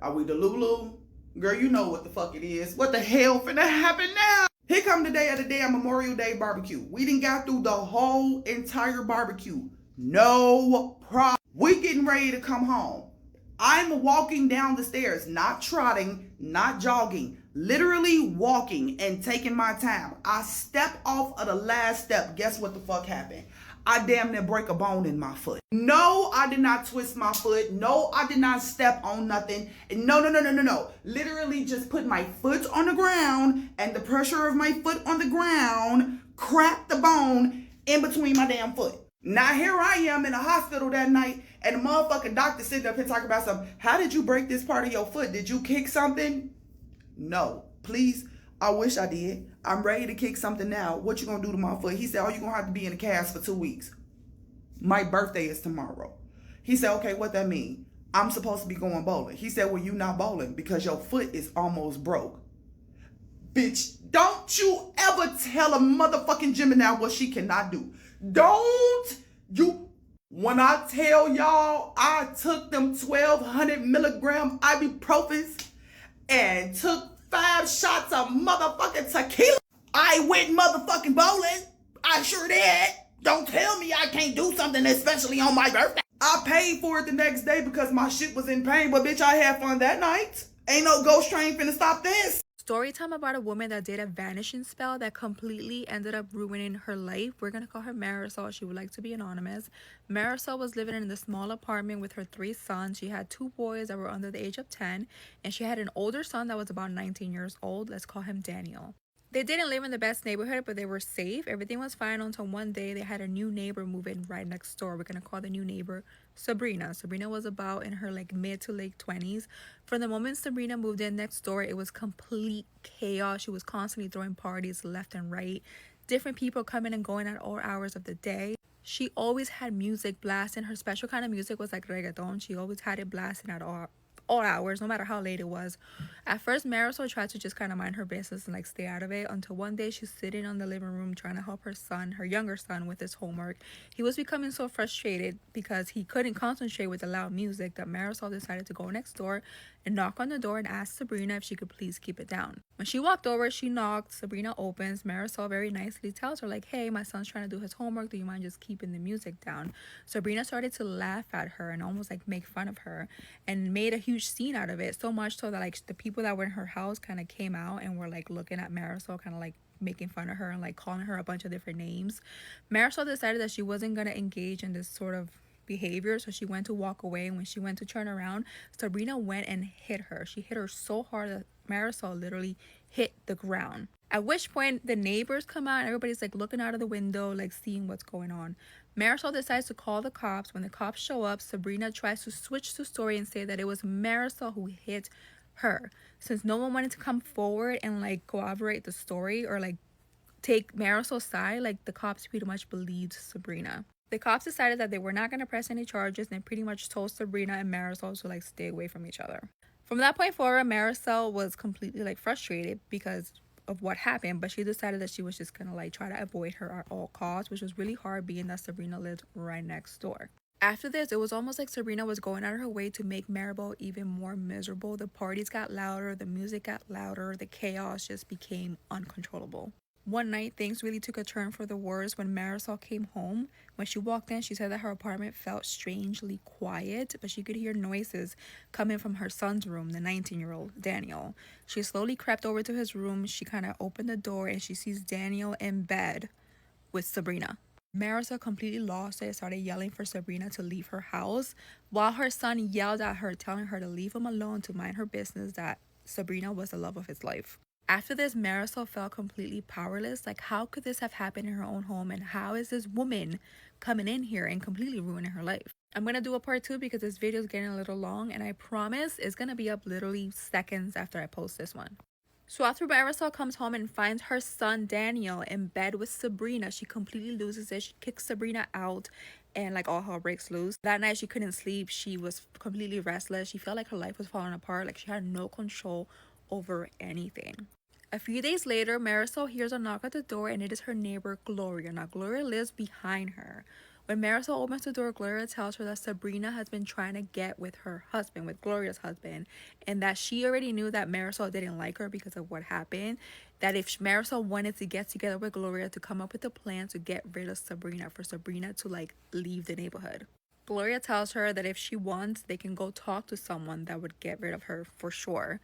Are we the Lulu? Girl, you know what the fuck it is. What the hell finna happen now? Here come the day of the damn Memorial Day barbecue. We done got through the whole entire barbecue. No problem. We getting ready to come home. I'm walking down the stairs, not trotting, not jogging, literally walking and taking my time. I step off of the last step. Guess what the fuck happened? I damn near break a bone in my foot. No, I did not twist my foot. No, I did not step on nothing. No. Literally just put my foot on the ground and the pressure of my foot on the ground cracked the bone in between my damn foot. Now here I am in a hospital that night and the motherfucking doctor sitting up here talking about something. How did you break this part of your foot? Did you kick something? No, please. I wish I did. I'm ready to kick something now. What you gonna do to my foot? He said, oh, you're gonna have to be in a cast for 2 weeks. My birthday is tomorrow. He said, okay, what that mean? I'm supposed to be going bowling. He said, well, you not bowling because your foot is almost broke. Bitch, don't you ever tell a motherfucking Gemini what she cannot do. Don't you. When I tell y'all I took them 1,200 milligram ibuprofens and took 5 shots of motherfucking tequila, I went motherfucking bowling. I sure did. Don't tell me I can't do something, especially on my birthday. I paid for it the next day because my shit was in pain. But bitch, I had fun that night. Ain't no ghost train finna stop this. Story time about a woman that did a vanishing spell that completely ended up ruining her life. We're gonna call her Marisol. She would like to be anonymous. Marisol was living in the small apartment with her 3 sons. She had 2 boys that were under the age of 10, and she had an older son that was about 19 years old. Let's call him Daniel. They didn't live in the best neighborhood, but they were safe. Everything was fine until one day they had a new neighbor move in right next door. We're gonna call the new neighbor Sabrina. Sabrina was about in her like mid to late 20s. From the moment Sabrina moved in next door, it was complete chaos. She was constantly throwing parties left and right. Different people coming and going at all hours of the day. She always had music blasting. Her special kind of music was like reggaeton. She always had it blasting at all hours, no matter how late it was. At first, Marisol tried to just kind of mind her business and like stay out of it until one day she's sitting on the living room trying to help her son, her younger son, with his homework. He was becoming so frustrated because he couldn't concentrate with the loud music that Marisol decided to go next door and knock on the door and ask Sabrina if she could please keep it down. When she walked over, she knocked. Sabrina opens. Marisol very nicely tells her like, hey, my son's trying to do his homework. Do you mind just keeping the music down? Sabrina started to laugh at her and almost like make fun of her and made a huge scene out of it, so much so that like the people that were in her house kind of came out and were like looking at Marisol, kind of like making fun of her and like calling her a bunch of different names. Marisol decided that she wasn't going to engage in this sort of behavior, so she went to walk away. And when she went to turn around, Sabrina went and hit her. She hit her so hard that Marisol literally hit the ground. At which point the neighbors come out and everybody's like looking out of the window, like seeing what's going on. Marisol decides to call the cops. When the cops show up, Sabrina tries to switch the story and say that it was Marisol who hit her. Since no one wanted to come forward and like corroborate the story or like take Marisol's side, like the cops pretty much believed Sabrina. The cops decided that they were not going to press any charges and pretty much told Sabrina and Marisol to like stay away from each other. From that point forward, Marisol was completely like frustrated because of what happened, but she decided that she was just gonna like try to avoid her at all costs, which was really hard being that Sabrina lived right next door. After this, it was almost like Sabrina was going out of her way to make Maribel even more miserable. The parties got louder, the music got louder, the chaos just became uncontrollable. One night, things really took a turn for the worse when Marisol came home. When she walked in, she said that her apartment felt strangely quiet, but she could hear noises coming from her son's room, the 19-year-old Daniel. She slowly crept over to his room. She kind of opened the door and she sees Daniel in bed with Sabrina. Marisol completely lost it, started yelling for Sabrina to leave her house, while her son yelled at her, telling her to leave him alone, to mind her business, that Sabrina was the love of his life. After this, Marisol felt completely powerless. Like, how could this have happened in her own home? And how is this woman coming in here and completely ruining her life? I'm going to do a part 2 because this video is getting a little long. And I promise it's going to be up literally seconds after I post this one. So after Marisol comes home and finds her son Daniel in bed with Sabrina, she completely loses it. She kicks Sabrina out and like all hell breaks loose. That night she couldn't sleep. She was completely restless. She felt like her life was falling apart. Like she had no control over anything. A few days later, Marisol hears a knock at the door and it is her neighbor Gloria. Now Gloria lives behind her. When Marisol opens the door, Gloria tells her that Sabrina has been trying to get with her husband, with Gloria's husband, and that she already knew that Marisol didn't like her because of what happened, that if Marisol wanted to get together with Gloria to come up with a plan to get rid of Sabrina, for Sabrina to like leave the neighborhood. Gloria tells her that if she wants, they can go talk to someone that would get rid of her for sure.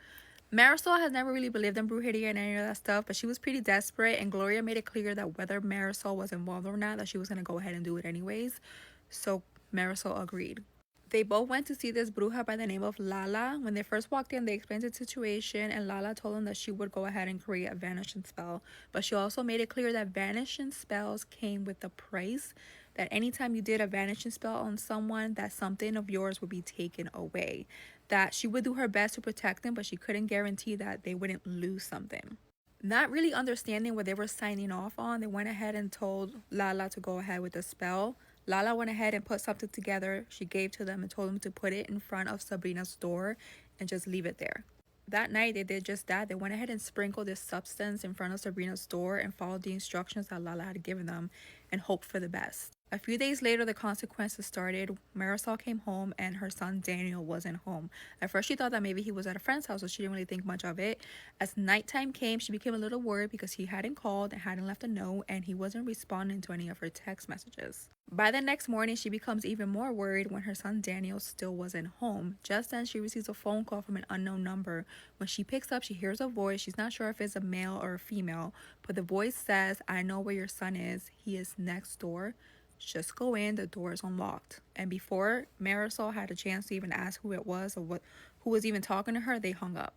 Marisol has never really believed in brujeria and any of that stuff, but she was pretty desperate, and Gloria made it clear that whether Marisol was involved or not, that she was going to go ahead and do it anyways. So Marisol agreed. They both went to see this bruja by the name of Lala. When they first walked in, they explained the situation, and Lala told them that she would go ahead and create a vanishing spell. But she also made it clear that vanishing spells came with a price, that anytime you did a vanishing spell on someone, that something of yours would be taken away. That she would do her best to protect them, but she couldn't guarantee that they wouldn't lose something. Not really understanding what they were signing off on, they went ahead and told Lala to go ahead with the spell. Lala went ahead and put something together. She gave to them and told them to put it in front of Sabrina's door and just leave it there. That night, they did just that. They went ahead and sprinkled this substance in front of Sabrina's door and followed the instructions that Lala had given them and hoped for the best. A few days later, the consequences started. Marisol came home and her son Daniel wasn't home. At first, she thought that maybe he was at a friend's house, so she didn't really think much of it. As nighttime came, she became a little worried because he hadn't called and hadn't left a note, and he wasn't responding to any of her text messages. By the next morning, she becomes even more worried when her son Daniel still wasn't home. Just then, she receives a phone call from an unknown number. When she picks up, she hears a voice. She's not sure if it's a male or a female, but the voice says, "I know where your son is. He is next door. Just go in, the door is unlocked." And before Marisol had a chance to even ask who it was or who was even talking to her, they hung up.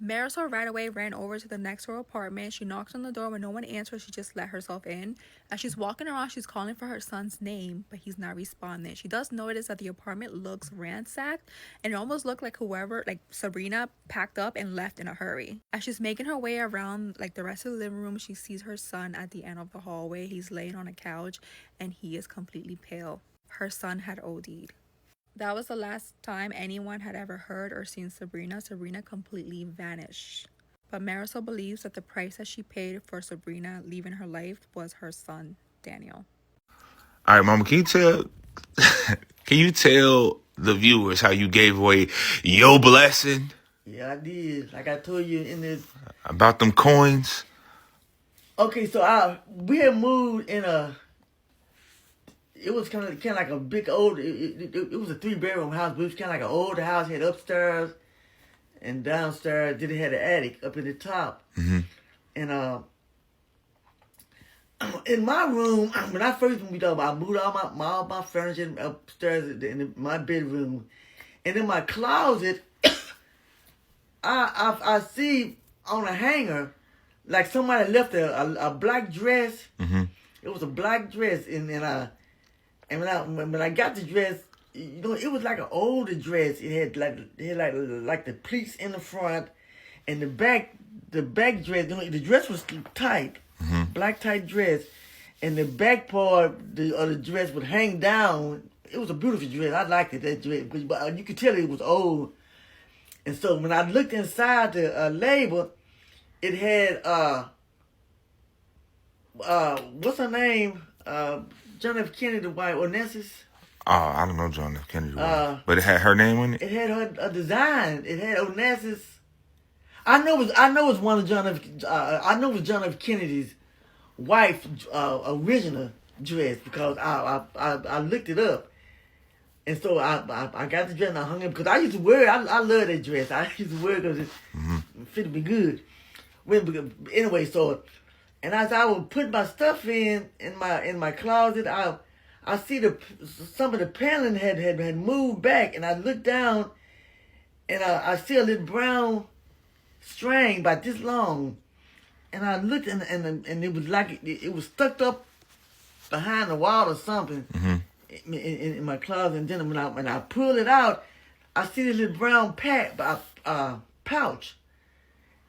Marisol right away ran over to the next door apartment. She knocked on the door. When no one answered, she just let herself in. As she's walking around, she's calling for her son's name, but he's not responding. She does notice that the apartment looks ransacked, and it almost looked like Sabrina, packed up and left in a hurry. As she's making her way around the rest of the living room, she sees her son at the end of the hallway. He's laying on a couch, and he is completely pale. Her son had OD'd. That was the last time anyone had ever heard or seen Sabrina. Sabrina completely vanished. But Marisol believes that the price that she paid for Sabrina leaving her life was her son, Daniel. All right, Mama, can you tell the viewers how you gave away your blessing? Yeah, I did. Like I told you in this. About them coins? Okay, so we had moved in it was kind of like a big old, it was a 3-bedroom house, but it was kind of like an older house. It had upstairs and downstairs. Then it had an attic up at the top. Mm-hmm. And in my room, when I first moved up, I moved all my furniture upstairs in my bedroom. And in my closet, I see on a hanger, like somebody left a black dress. Mm-hmm. It was a black dress, and when I got the dress, it was like an older dress. It had like the pleats in the front, and the back dress. The dress was tight, black tight dress, and the back part of the dress would hang down. It was a beautiful dress. I liked it, that dress, but you could tell it was old. And so when I looked inside the label, it had what's her name? John F. Kennedy wife, Onassis. Oh, I don't know John F. Kennedy. But it had her name on it? It had her design. It had Onassis. I know it's one of John F. I know it was John F. Kennedy's wife original dress because I looked it up. And so I got the dress and I hung it because I used to wear it. I love that dress. I used to wear it because it fitted me good. Anyway, so, and as I was putting my stuff in my closet, I see some of the paneling had moved back, and I looked down, and I see a little brown string about this long, and I looked and it was like it was stuck up behind the wall or something. In my closet, and then when I pull it out, I see this little brown pouch,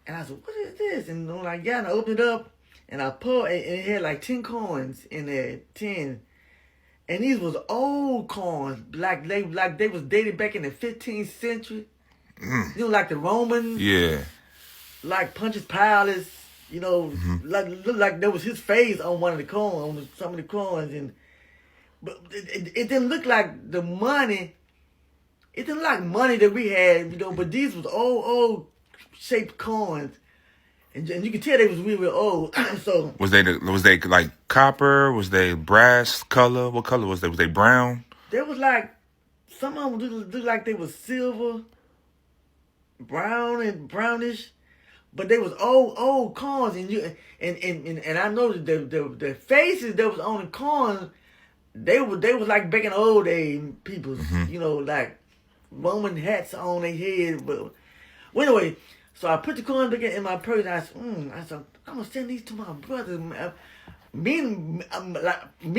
and I said, "What is this?" And when I got it, I opened it up, and I pulled, and it had like 10 coins in there, 10, and these was old coins, like they was dated back in the 15th century. Like the Romans, like Pontius Pilate, looked like there was his face on one of the coins, on some of the coins, but it didn't look like the money. It didn't look like money that we had, but these was old shaped coins. And you could tell they was really old. So was they like copper? Was they brass color? What color was they? Was they brown? They was like, some of them looked like they was silver, brown and brownish. But they was old coins, and I know that the faces that was on the coins, They was like back in the old days, people, like Roman hats on their head. But well, anyway, so I put the coin back in my purse, and I said, I'm gonna send these to my brother. Me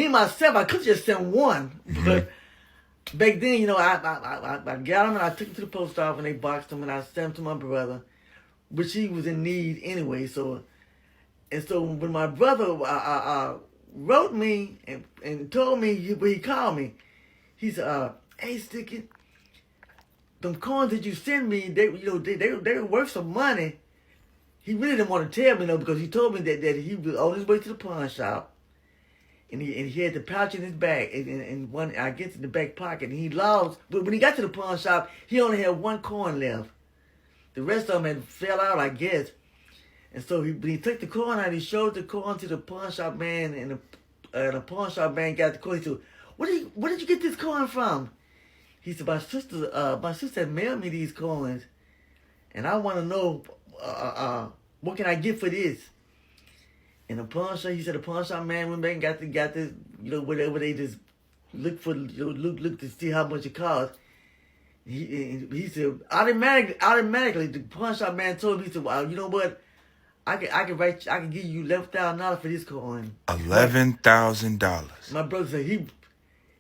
myself, I could just send one, but back then, I got them and I took them to the post office and they boxed them and I sent them to my brother, which he was in need anyway. So when my brother wrote me and told me, he called me. He said, "Hey, Sticky, them coins that you sent me, they were worth some money." He really didn't want to tell me because he told me that he was on his way to the pawn shop, and he had the pouch in his bag, and one I get in the back pocket, and he lost. But when he got to the pawn shop, he only had one coin left. The rest of them had fell out, I guess. And so when he took the coin out, he showed the coin to the pawn shop man, and the pawn shop man got the coin. He said, "Where did you get this coin from?" He said, my sister had mailed me these coins, and I want to know what can I get for this." And the pawn shop, he said, the pawn shop man went back and got this, whatever they just look for, look to see how much it costs. He said automatically the pawn shop man told me, he said, "Well, you know what? I can give you $11,000 for this coin." $11,000. My brother said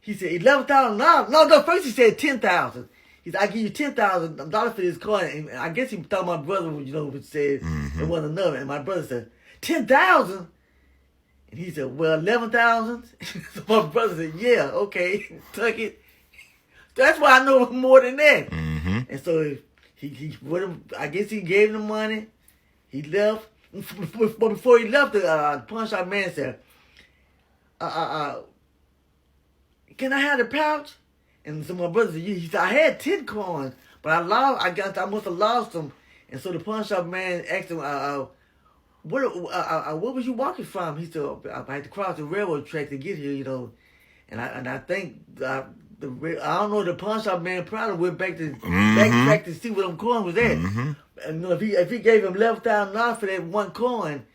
he said $11,000. No, first he said $10,000. He said, "I give you $10,000 for this coin." And I guess he thought my brother would say it wasn't enough. And my brother said, $10,000? And he said, "Well, 11,000." So my brother said, "Yeah, okay, took it." That's why I know more than that. Mm-hmm. And so I guess he gave him the money. He left. But before he left, the pawn shop man said, "Can I have the pouch?" And so my brother said, he said, "I had 10 coins, but I must have lost them." And so the pawn shop man asked him, where was you walking from?" He said, "I had to cross the railroad track to get here, And I think I don't know, the pawn shop man probably went back to backtrack to see where them coins was at. Mm-hmm. And if he gave him $11,000 for that one coin,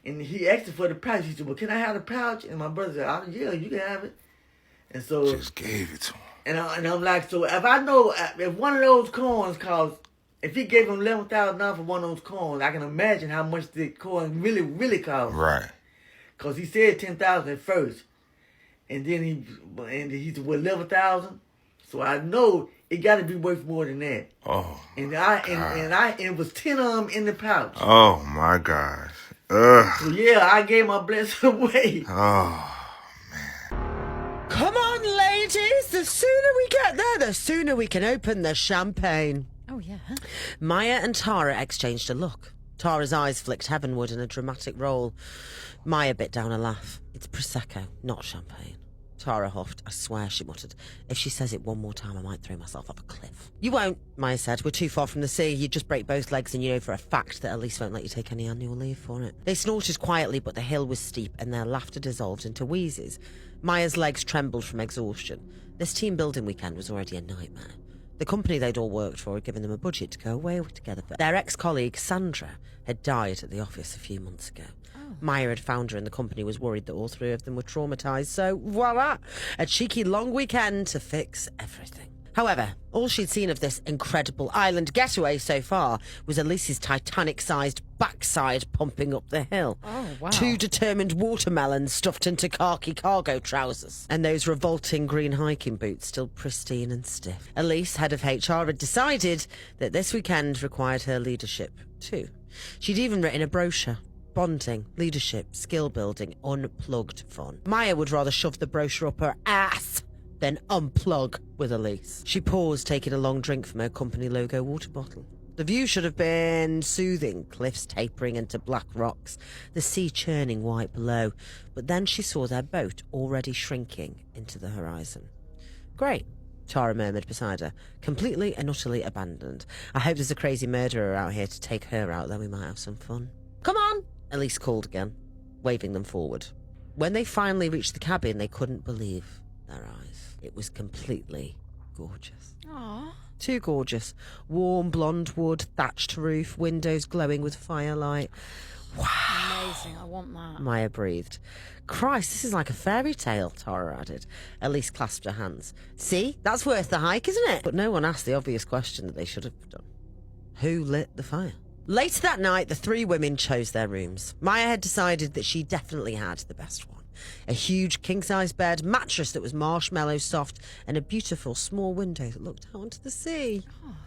and he asked him for the pouch, he said, "Well, can I have the pouch?" And my brother said, "Yeah, you can have it." And so Just gave it to him. and I'm like, so if I know if one of those coins costs, if he gave him $11,000 for one of those coins, I can imagine how much the coin really cost. Right. Cause he said 10,000 at first, and then he said, "Well, 11,000." So I know it got to be worth more than that. Oh. And it was 10 of them in the pouch. Oh my gosh. Ugh. So yeah, I gave my blessing away. Oh. Come on, ladies. The sooner we get there, the sooner we can open the champagne. Oh, yeah. Maya and Tara exchanged a look. Tara's eyes flicked heavenward in a dramatic roll. Maya bit down a laugh. "It's Prosecco, not champagne." Tara huffed. "I swear," she muttered. "If she says it one more time, I might throw myself off a cliff." "You won't," Maya said. "We're too far from the sea. You'd just break both legs, and you know for a fact that Elise won't let you take any annual leave for it." They snorted quietly, but the hill was steep, and their laughter dissolved into wheezes. Maya's legs trembled from exhaustion. This team building weekend was already a nightmare. The company they'd all worked for had given them a budget to go away together, but their ex-colleague, Sandra, had died at the office a few months ago. Maya had found her, and the company was worried that all three of them were traumatised, so voila, a cheeky long weekend to fix everything. However, all she'd seen of this incredible island getaway so far was Elise's Titanic-sized backside pumping up the hill. Oh, wow. 2 determined watermelons stuffed into khaki cargo trousers, and those revolting green hiking boots still pristine and stiff. Elise, head of HR, had decided that this weekend required her leadership too. She'd even written a brochure. Bonding, leadership, skill building, unplugged fun. Maya would rather shove the brochure up her ass than unplug with Elise. She paused, taking a long drink from her company logo water bottle. The view should have been soothing, cliffs tapering into black rocks, the sea churning white below, but then she saw their boat already shrinking into the horizon. "Great," Tara murmured beside her, "completely and utterly abandoned. I hope there's a crazy murderer out here to take her out, then we might have some fun." "Come on," Elise called again, waving them forward. When they finally reached the cabin, they couldn't believe their eyes. It was completely gorgeous. Aww. Too gorgeous. Warm blonde wood, thatched roof, windows glowing with firelight. Wow. Amazing. I want that. Maya breathed. "Christ, this is like a fairy tale," Tara added. Elise clasped her hands. "See? That's worth the hike, isn't it?" But no one asked the obvious question that they should have done. Who lit the fire? Later that night, the three women chose their rooms. Maya had decided that she definitely had the best one. A huge king-size bed, mattress that was marshmallow soft, and a beautiful small window that looked out onto the sea. Oh.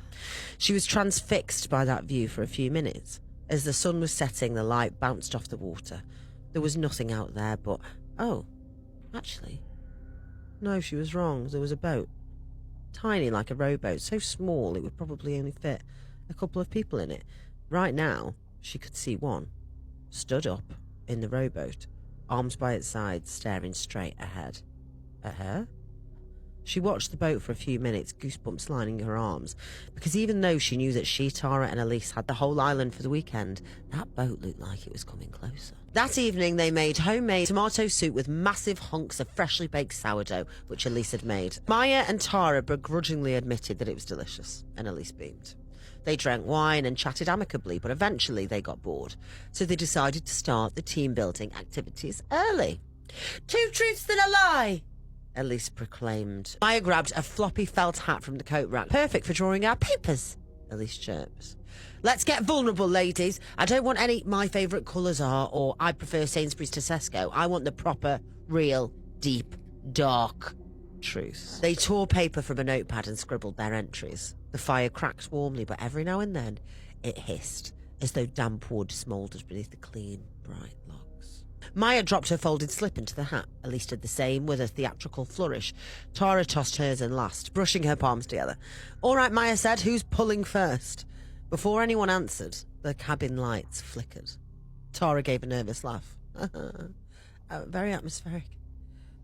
She was transfixed by that view for a few minutes. As the sun was setting, the light bounced off the water. There was nothing out there but... Oh, actually... No, she was wrong. There was a boat. Tiny, like a rowboat, so small it would probably only fit a couple of people in it. Right now, she could see one, stood up in the rowboat, arms by its sides, staring straight ahead. At her? She watched the boat for a few minutes, goosebumps lining her arms, because even though she knew that she, Tara, and Elise had the whole island for the weekend, that boat looked like it was coming closer. That evening, they made homemade tomato soup with massive hunks of freshly baked sourdough, which Elise had made. Maya and Tara begrudgingly admitted that it was delicious, and Elise beamed. They drank wine and chatted amicably, but eventually they got bored, so they decided to start the team-building activities early. 2 truths and a lie, Elise proclaimed. Maya grabbed a floppy felt hat from the coat rack. Perfect for drawing our papers, Elise chirps. Let's get vulnerable, ladies. I don't want any my favourite colours are or I prefer Sainsbury's to Tesco. I want the proper, real, deep, dark truth. They tore paper from a notepad and scribbled their entries. The fire cracked warmly, but every now and then it hissed, as though damp wood smouldered beneath the clean, bright logs. Maya dropped her folded slip into the hat. Elise did the same with a theatrical flourish. Tara tossed hers in last, brushing her palms together. All right, Maya said, who's pulling first? Before anyone answered, the cabin lights flickered. Tara gave a nervous laugh. Very atmospheric.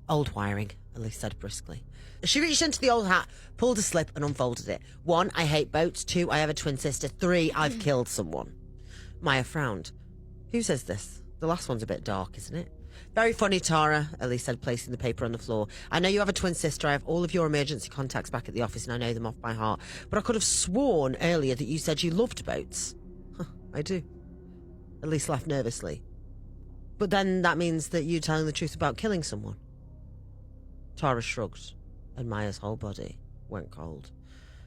Old wiring, Elise said briskly. She reached into the old hat, pulled a slip and unfolded it. 1, I hate boats. 2, I have a twin sister. 3, I've killed someone. Maya frowned. Who says this? The last one's a bit dark, isn't it? Very funny, Tara, Elise said, placing the paper on the floor. I know you have a twin sister. I have all of your emergency contacts back at the office and I know them off by heart. But I could have sworn earlier that you said you loved boats. Huh, I do. Elise laughed nervously. But then that means that you're telling the truth about killing someone. Tara shrugged, and Maya's whole body went cold.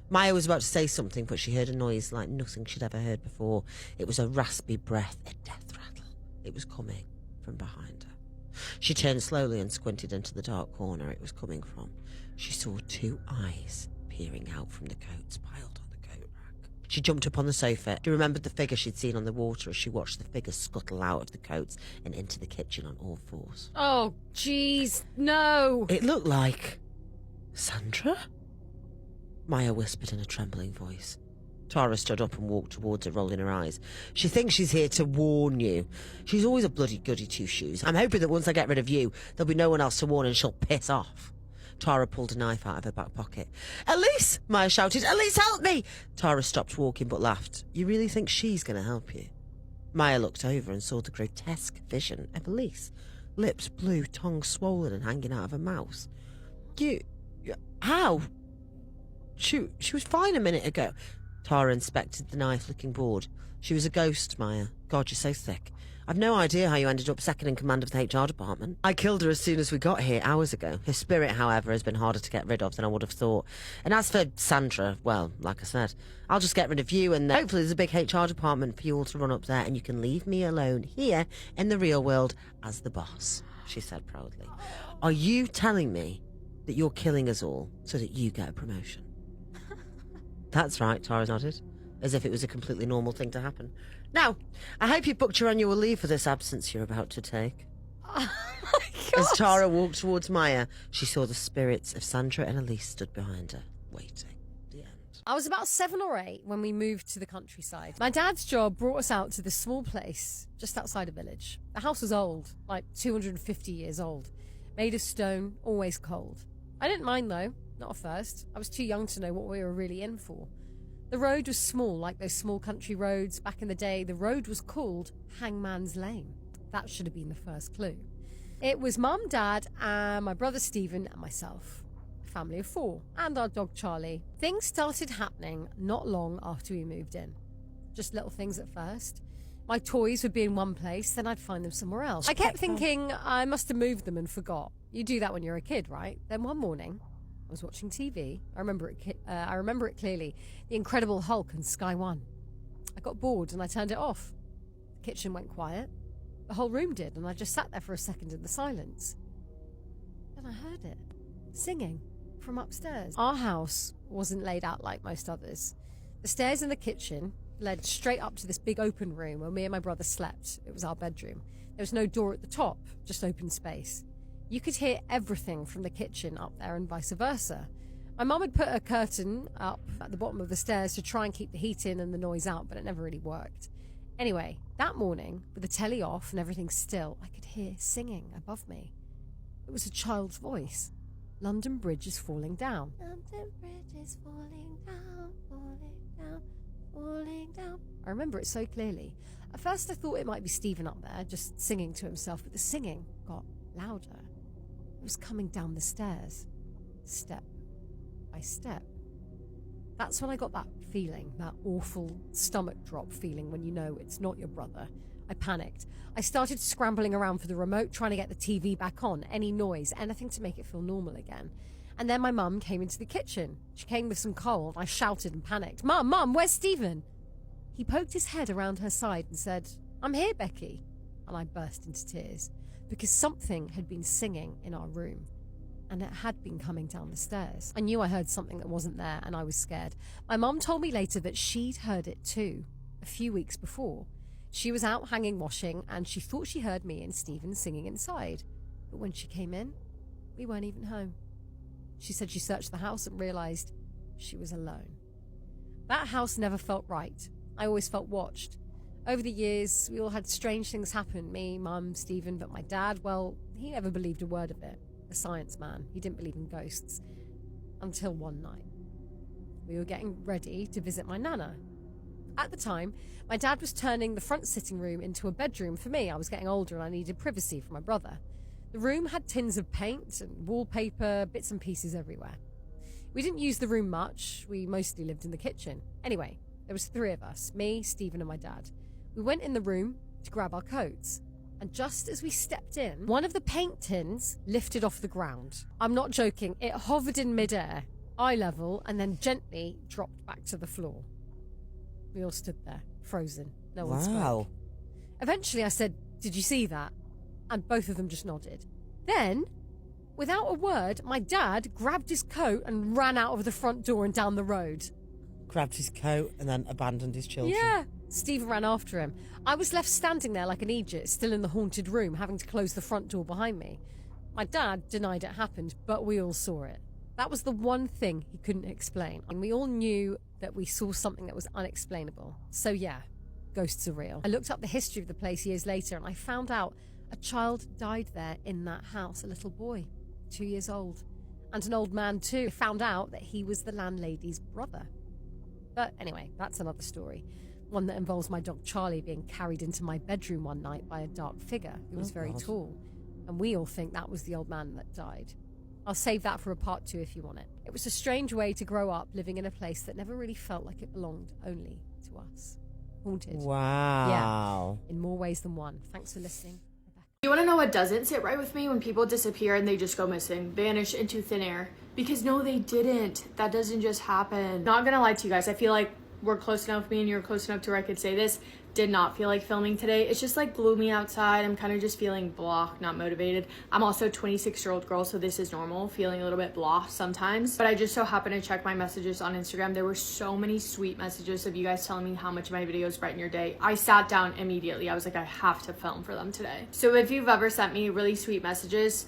Maya was about to say something, but she heard a noise like nothing she'd ever heard before. It was a raspy breath, a death rattle. It was coming from behind her. She turned slowly and squinted into the dark corner it was coming from. She saw 2 eyes peering out from the coats piled on the coat rack. She jumped up on the sofa. She remembered the figure she'd seen on the water as she watched the figure scuttle out of the coats and into the kitchen on all fours. Oh, jeez, no. It looked like Sandra? Maya whispered in a trembling voice. Tara stood up and walked towards her, rolling her eyes. She thinks she's here to warn you. She's always a bloody goody two-shoes. I'm hoping that once I get rid of you, there'll be no one else to warn and she'll piss off. Tara pulled a knife out of her back pocket. Elise! Maya shouted. Elise, help me! Tara stopped walking but laughed. You really think she's going to help you? Maya looked over and saw the grotesque vision of Elise. Lips blue, tongue swollen and hanging out of her mouth. How? She was fine a minute ago. Tara inspected the knife, looking bored. She was a ghost, Maya. God, you're so thick. I've no idea how you ended up second in command of the HR department. I killed her as soon as we got here, hours ago. Her spirit, however, has been harder to get rid of than I would have thought. And as for Sandra, well, like I said, I'll just get rid of you and hopefully there's a big HR department for you all to run up there and you can leave me alone here in the real world as the boss, she said proudly. Are you telling me that you're killing us all so that you get a promotion? That's right, Tara nodded, as if it was a completely normal thing to happen. Now, I hope you booked your annual leave for this absence you're about to take. Oh my God. As Tara walked towards Maya, she saw the spirits of Sandra and Elise stood behind her, waiting. The end. I was about 7 or 8 when we moved to the countryside. My dad's job brought us out to this small place just outside a village. The house was old, like 250 years old. Made of stone, always cold. I didn't mind though, not at first. I was too young to know what we were really in for. The road was small, like those small country roads. Back in the day, the road was called Hangman's Lane. That should have been the first clue. It was Mum, Dad, and my brother Stephen and myself. A family of 4, and our dog Charlie. Things started happening not long after we moved in. Just little things at first. My toys would be in one place, then I'd find them somewhere else. I kept thinking I must have moved them and forgot. You do that when you're a kid, right? Then one morning, I was watching TV. I remember it clearly. The Incredible Hulk and Sky One. I got bored and I turned it off. The kitchen went quiet. The whole room did, and I just sat there for a second in the silence. Then I heard it. Singing from upstairs. Our house wasn't laid out like most others. The stairs in the kitchen led straight up to this big open room where me and my brother slept. It was our bedroom. There was no door at the top, just open space. You could hear everything from the kitchen up there and vice versa. My mum had put a curtain up at the bottom of the stairs to try and keep the heat in and the noise out, but it never really worked. Anyway, that morning, with the telly off and everything still, I could hear singing above me. It was a child's voice. London Bridge is falling down. London Bridge is falling down, falling down, falling down. I remember it so clearly. At first I thought it might be Stephen up there, just singing to himself, but the singing got louder. It was coming down the stairs, step by step. That's when I got that feeling, that awful stomach drop feeling when you know it's not your brother. I panicked. I started scrambling around for the remote, trying to get the TV back on, any noise, anything to make it feel normal again. And then my mum came into the kitchen. She came with some coal, and I shouted and panicked. Mum, where's Stephen? He poked his head around her side and said, I'm here, Becky. And I burst into tears, because something had been singing in our room, and it had been coming down the stairs. I knew I heard something that wasn't there, and I was scared. My mum told me later that she'd heard it too, a few weeks before. She was out hanging washing, and she thought she heard me and Stephen singing inside. But when she came in, we weren't even home. She said she searched the house and realised she was alone. That house never felt right. I always felt watched. Over the years, we all had strange things happen. Me, Mum, Stephen, but my dad, well, he never believed a word of it. A science man. He didn't believe in ghosts. Until one night. We were getting ready to visit my nana. At the time, my dad was turning the front sitting room into a bedroom for me. I was getting older and I needed privacy from my brother. The room had tins of paint and wallpaper, bits and pieces everywhere. We didn't use the room much. We mostly lived in the kitchen. Anyway, there was 3 of us, me, Stephen and my dad. We went in the room to grab our coats. And just as we stepped in, one of the paint tins lifted off the ground. I'm not joking. It hovered in midair, eye level, and then gently dropped back to the floor. We all stood there, frozen. No one spoke. Eventually I said, "Did you see that?" And both of them just nodded. Then, without a word, my dad grabbed his coat and ran out of the front door and down the road. Grabbed his coat and then abandoned his children. Yeah. Stephen ran after him. I was left standing there like an idiot, still in the haunted room, having to close the front door behind me. My dad denied it happened, but we all saw it. That was the one thing he couldn't explain. And we all knew that we saw something that was unexplainable. So yeah, ghosts are real. I looked up the history of the place years later and I found out a child died there in that house, a little boy, 2 years old. And an old man too. I found out that he was the landlady's brother. But anyway, that's another story. One that involves my dog Charlie being carried into my bedroom one night by a dark figure who was very tall. And we all think that was the old man that died. I'll save that for a part 2 if you want it. It was a strange way to grow up living in a place that never really felt like it belonged only to us. Haunted. Wow. Yeah, in more ways than one. Thanks for listening. You want to know what doesn't sit right with me? When people disappear and they just go missing, vanish into thin air. Because no, they didn't. That doesn't just happen. Not gonna lie to you guys, I feel like we're close enough, me and you're close enough to where I could say this. Did not feel like filming today. It's just like gloomy outside. I'm kind of just feeling blah, not motivated. I'm also a 26-year-old girl, so this is normal, feeling a little bit blah sometimes. But I just so happened to check my messages on Instagram. There were so many sweet messages of you guys telling me how much my videos brighten your day. I sat down immediately. I was like, I have to film for them today. So if you've ever sent me really sweet messages,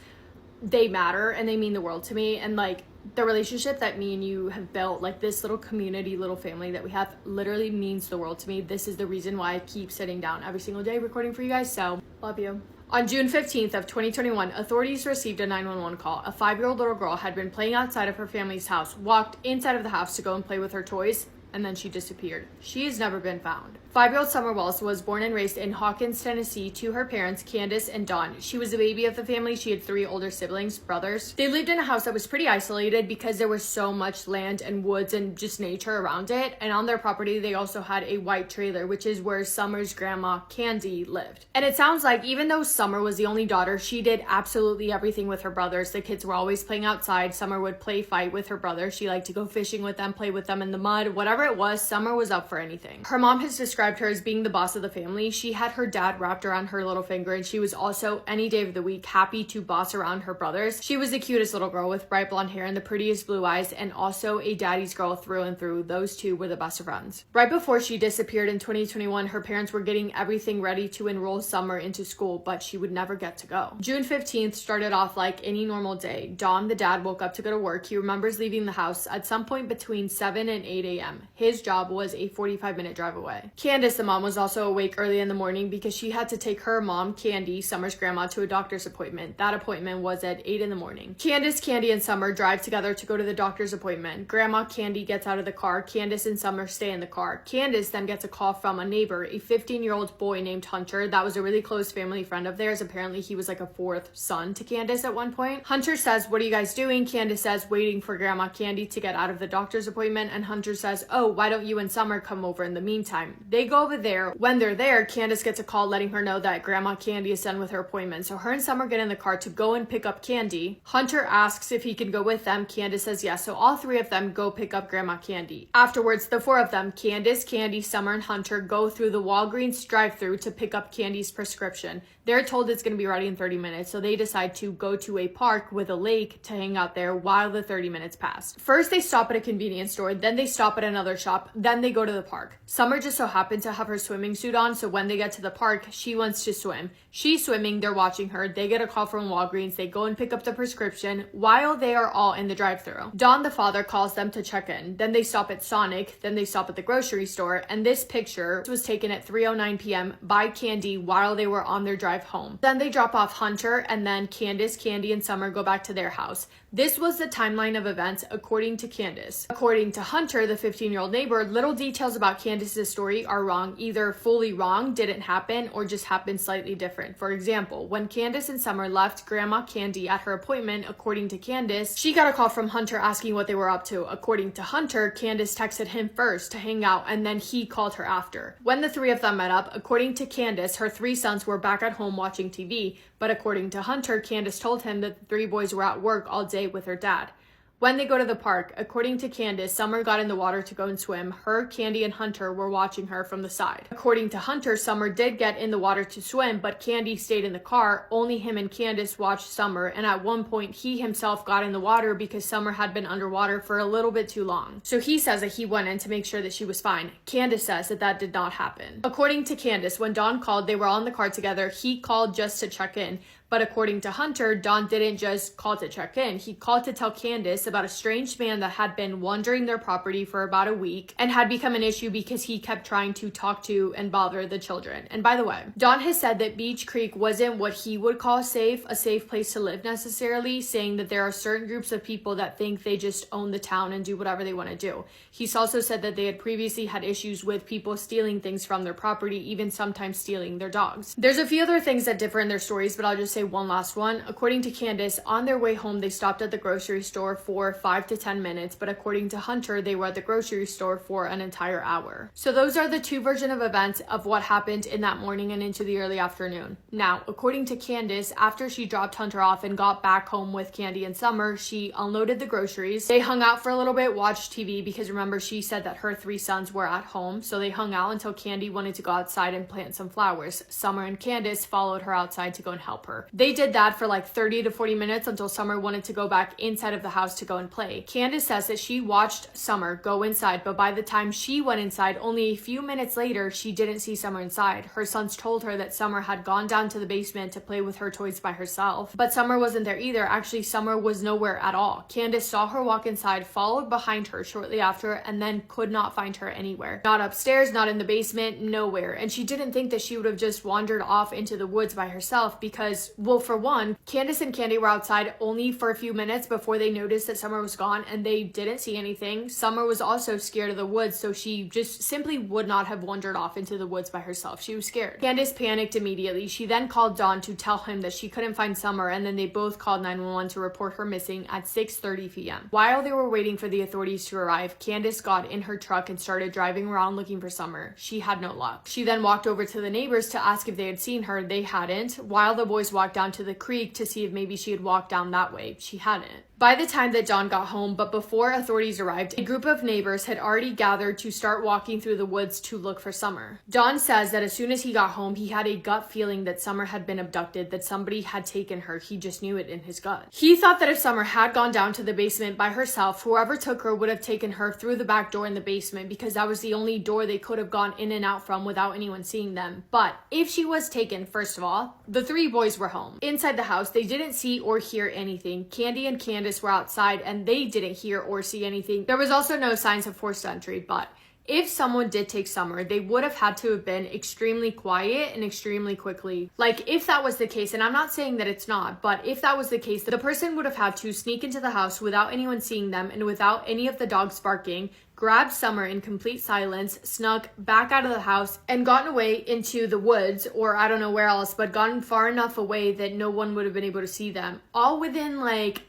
they matter and they mean the world to me. And like, the relationship that me and you have built, like this little community, little family that we have, literally means the world to me. This is the reason why I keep sitting down every single day recording for you guys. So love you. On June 15th of 2021, authorities received a 911 call. A 5-year-old little girl had been playing outside of her family's house, walked inside of the house to go and play with her toys, and then she disappeared. She has never been found. 5-year-old Summer Walls was born and raised in Hawkins, Tennessee to her parents, Candace and Dawn. She was the baby of the family. She had 3 older siblings, brothers. They lived in a house that was pretty isolated because there was so much land and woods and just nature around it. And on their property, they also had a white trailer, which is where Summer's grandma, Candy, lived. And it sounds like even though Summer was the only daughter, she did absolutely everything with her brothers. The kids were always playing outside. Summer would play fight with her brother. She liked to go fishing with them, play with them in the mud, whatever it was, Summer was up for anything. Her mom has described her as being the boss of the family. She had her dad wrapped around her little finger, and she was also any day of the week happy to boss around her brothers. She was the cutest little girl with bright blonde hair and the prettiest blue eyes, and also a daddy's girl through and through. Those two were the best of friends. Right before she disappeared in 2021, her parents were getting everything ready to enroll Summer into school, but she would never get to go. June 15th started off like any normal day. Dom, the dad, woke up to go to work. He remembers leaving the house at some point between 7 and 8 a.m. His job was a 45-minute drive away. Candace, the mom, was also awake early in the morning because she had to take her mom, Candy, Summer's grandma, to a doctor's appointment. That appointment was at 8 in the morning. Candace, Candy, and Summer drive together to go to the doctor's appointment. Grandma Candy gets out of the car. Candace and Summer stay in the car. Candace then gets a call from a neighbor, a 15-year-old boy named Hunter. That was a really close family friend of theirs. Apparently, he was like a fourth son to Candace at one point. Hunter says, "What are you guys doing?" Candace says, "Waiting for Grandma Candy to get out of the doctor's appointment." And Hunter says, "Oh, why don't you and Summer come over in the meantime?" They go over there. When they're there, Candace gets a call letting her know that Grandma Candy is done with her appointment. So her and Summer get in the car to go and pick up Candy. Hunter asks if he can go with them. Candace says yes. So all three of them go pick up Grandma Candy. Afterwards, the four of them, Candace, Candy, Summer, and Hunter, go through the Walgreens drive-thru to pick up Candy's prescription. They're told it's going to be ready in 30 minutes, so they decide to go to a park with a lake to hang out there while the 30 minutes pass. First, they stop at a convenience store, then they stop at another shop, then they go to the park. Summer just so happened to have her swimming suit on, so when they get to the park, she wants to swim. She's swimming, they're watching her. They get a call from Walgreens, they go and pick up the prescription while they are all in the drive-thru. Don, the father, calls them to check in. Then they stop at Sonic, then they stop at the grocery store, and this picture was taken at 3:09 p.m. by Candy while they were on their drive home. Then they drop off Hunter, and then Candace, Candy, and Summer go back to their house. This was the timeline of events according to Candace. According to Hunter, the 15-year-old neighbor, little details about Candace's story are wrong, either fully wrong, didn't happen, or just happened slightly different. For example, when Candace and Summer left Grandma Candy at her appointment, according to Candace, she got a call from Hunter asking what they were up to. According to Hunter, Candace texted him first to hang out, and then he called her after. When the three of them met up, according to Candace, her three sons were back at home watching TV, but according to Hunter, Candace told him that the three boys were at work all day with her dad. When they go to the park, according to Candace, Summer got in the water to go and swim. Her, Candy, and Hunter were watching her from the side. According to Hunter, Summer did get in the water to swim, but Candy stayed in the car. Only him and Candace watched Summer, and at one point, he himself got in the water because Summer had been underwater for a little bit too long. So he says that he went in to make sure that she was fine. Candace says that that did not happen. According to Candace, when Don called, they were all in the car together. He called just to check in. But according to Hunter, Don didn't just call to check in. He called to tell Candace about a strange man that had been wandering their property for about a week and had become an issue because he kept trying to talk to and bother the children. And by the way, Don has said that Beach Creek wasn't what he would call a safe place to live necessarily, saying that there are certain groups of people that think they just own the town and do whatever they want to do. He's also said that they had previously had issues with people stealing things from their property, even sometimes stealing their dogs. There's a few other things that differ in their stories, but I'll just say one last one. According to Candace, on their way home, they stopped at the grocery store for 5 to 10 minutes, but according to Hunter, they were at the grocery store for an entire hour. So those are the two versions of events of what happened in that morning and into the early afternoon. Now, according to Candace, after she dropped Hunter off and got back home with Candy and Summer, she unloaded the groceries. They hung out for a little bit, watched TV, because remember, she said that her three sons were at home, so they hung out until Candy wanted to go outside and plant some flowers. Summer and Candace followed her outside to go and help her. They did that for like 30 to 40 minutes until Summer wanted to go back inside of the house to go and play. Candace says that she watched Summer go inside, but by the time she went inside, only a few minutes later, she didn't see Summer inside. Her sons told her that Summer had gone down to the basement to play with her toys by herself, but Summer wasn't there either. Actually, Summer was nowhere at all. Candace saw her walk inside, followed behind her shortly after, and then could not find her anywhere. Not upstairs, not in the basement, nowhere. And she didn't think that she would have just wandered off into the woods by herself because, well, for one, Candace and Candy were outside only for a few minutes before they noticed that Summer was gone and they didn't see anything. Summer was also scared of the woods, so she just simply would not have wandered off into the woods by herself. She was scared. Candace panicked immediately. She then called Don to tell him that she couldn't find Summer, and then they both called 911 to report her missing at 6:30 p.m. While they were waiting for the authorities to arrive, Candace got in her truck and started driving around looking for Summer. She had no luck. She then walked over to the neighbors to ask if they had seen her. They hadn't, while the boys walked down to the creek to see if maybe she had walked down that way. She hadn't. By the time that Don got home, but before authorities arrived, a group of neighbors had already gathered to start walking through the woods to look for Summer. Don says that as soon as he got home, he had a gut feeling that Summer had been abducted, that somebody had taken her. He just knew it in his gut. He thought that if Summer had gone down to the basement by herself, whoever took her would have taken her through the back door in the basement because that was the only door they could have gone in and out from without anyone seeing them. But if she was taken, first of all, the three boys were home. Inside the house, they didn't see or hear anything. Candy and Candace were outside and they didn't hear or see anything. There was also no signs of forced entry, but if someone did take Summer, they would have had to have been extremely quiet and extremely quickly. Like, if that was the case, and I'm not saying that it's not, but if that was the case, the person would have had to sneak into the house without anyone seeing them and without any of the dogs barking, grabbed Summer in complete silence, snuck back out of the house, and gotten away into the woods, or I don't know where else, but gotten far enough away that no one would have been able to see them. All within like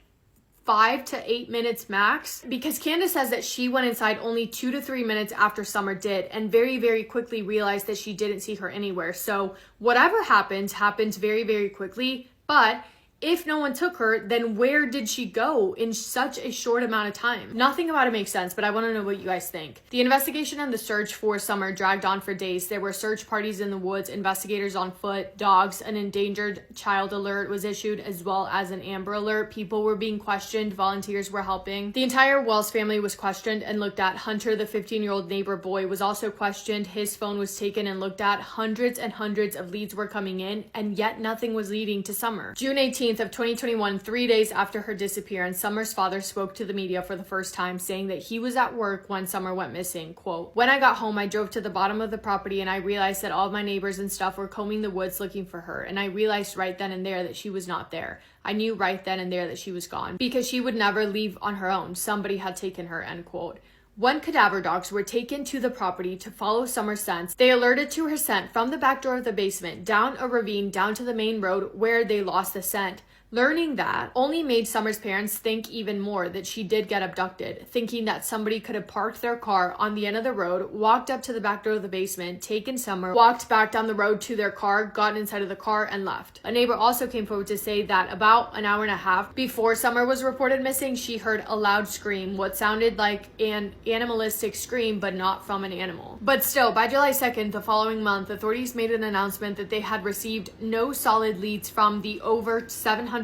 5 to 8 minutes max, because Candace says that she went inside only 2 to 3 minutes after Summer did, and very, very quickly realized that she didn't see her anywhere. So whatever happened very, very quickly. But if no one took her, then where did she go in such a short amount of time? Nothing about it makes sense, but I want to know what you guys think. The investigation and the search for Summer dragged on for days. There were search parties in the woods, investigators on foot, dogs, an endangered child alert was issued, as well as an Amber Alert. People were being questioned, volunteers were helping. The entire Wells family was questioned and looked at. Hunter, the 15-year-old neighbor boy, was also questioned. His phone was taken and looked at. Hundreds and hundreds of leads were coming in, and yet nothing was leading to Summer. June 18th of 2021, 3 days after her disappearance, Summer's father spoke to the media for the first time, saying that he was at work when Summer went missing. Quote, "When I got home, I drove to the bottom of the property and I realized that all of my neighbors and stuff were combing the woods looking for her, and I realized right then and there that she was not there. I knew right then and there that she was gone, because she would never leave on her own. Somebody had taken her," end quote. When cadaver dogs were taken to the property to follow Summer's scent, they alerted to her scent from the back door of the basement, down a ravine, down to the main road, where they lost the scent. Learning that only made Summer's parents think even more that she did get abducted, thinking that somebody could have parked their car on the end of the road, walked up to the back door of the basement, taken Summer, walked back down the road to their car, gotten inside of the car, and left. A neighbor also came forward to say that about an hour and a half before Summer was reported missing, she heard a loud scream, what sounded like an animalistic scream, but not from an animal. But still, by July 2nd, the following month, authorities made an announcement that they had received no solid leads from the over 750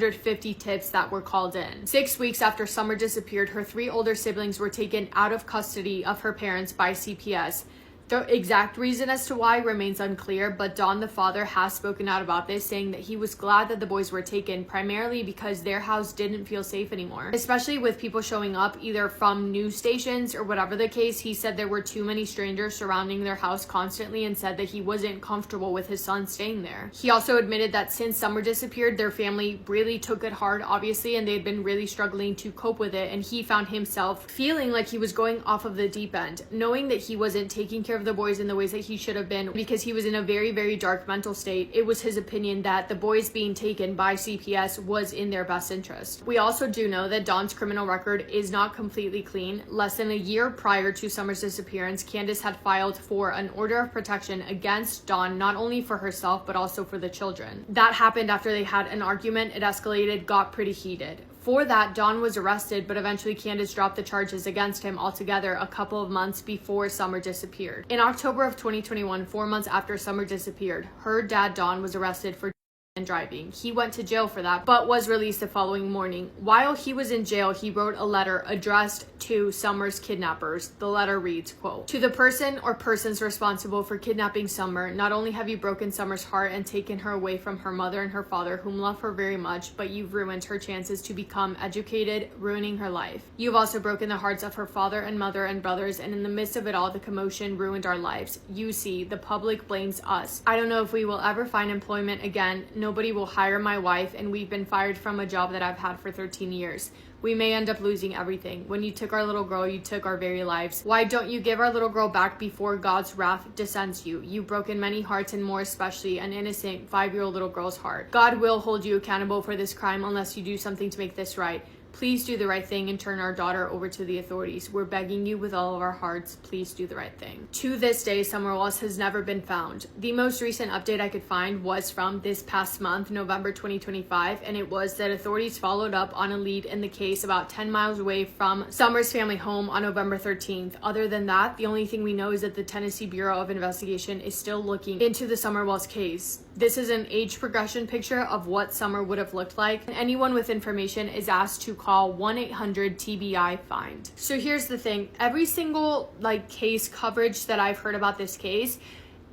tips that were called in. 6 weeks after Summer disappeared, her 3 older siblings were taken out of custody of her parents by CPS. The exact reason as to why remains unclear, but Don, the father, has spoken out about this, saying that he was glad that the boys were taken, primarily because their house didn't feel safe anymore, especially with people showing up either from news stations or whatever the case. He said there were too many strangers surrounding their house constantly, and said that he wasn't comfortable with his son staying there. He also admitted that since Summer disappeared, their family really took it hard, obviously, and they'd been really struggling to cope with it, and he found himself feeling like he was going off of the deep end, knowing that he wasn't taking care of the boys in the ways that he should have been, because he was in a very, very dark mental state. It was his opinion that the boys being taken by CPS was in their best interest. We also do know that Don's criminal record is not completely clean. Less than a year prior to Summer's disappearance, Candace had filed for an order of protection against Don, not only for herself but also for the children. That happened after they had an argument. It escalated, got pretty heated. For that, Don was arrested, but eventually Candace dropped the charges against him altogether a couple of months before Summer disappeared. In October of 2021, 4 months after Summer disappeared, her dad, Don, was arrested for and driving. He went to jail for that, but was released the following morning. While he was in jail, he wrote a letter addressed to Summer's kidnappers. The letter reads, quote, "To the person or persons responsible for kidnapping Summer, not only have you broken Summer's heart and taken her away from her mother and her father, whom love her very much, but you've ruined her chances to become educated, ruining her life. You've also broken the hearts of her father and mother and brothers, and in the midst of it all, the commotion ruined our lives. You see, the public blames us. I don't know if we will ever find employment again. Nobody will hire my wife, and we've been fired from a job that I've had for 13 years. We may end up losing everything. When you took our little girl, you took our very lives. Why don't you give our little girl back before God's wrath descends you? You've broken many hearts, and more especially an innocent 5-year-old little girl's heart. God will hold you accountable for this crime unless you do something to make this right. Please do the right thing and turn our daughter over to the authorities. We're begging you with all of our hearts. Please do the right thing." To this day, Summer Wells has never been found. The most recent update I could find was from this past month, November 2025, and it was that authorities followed up on a lead in the case about 10 miles away from Summer's family home on November 13th. Other than that, the only thing we know is that the Tennessee Bureau of Investigation is still looking into the Summer Wells case. This is an age progression picture of what Summer would have looked like. Anyone with information is asked to call 1-800-TBI-FIND. So here's the thing. Every single case coverage that I've heard about this case,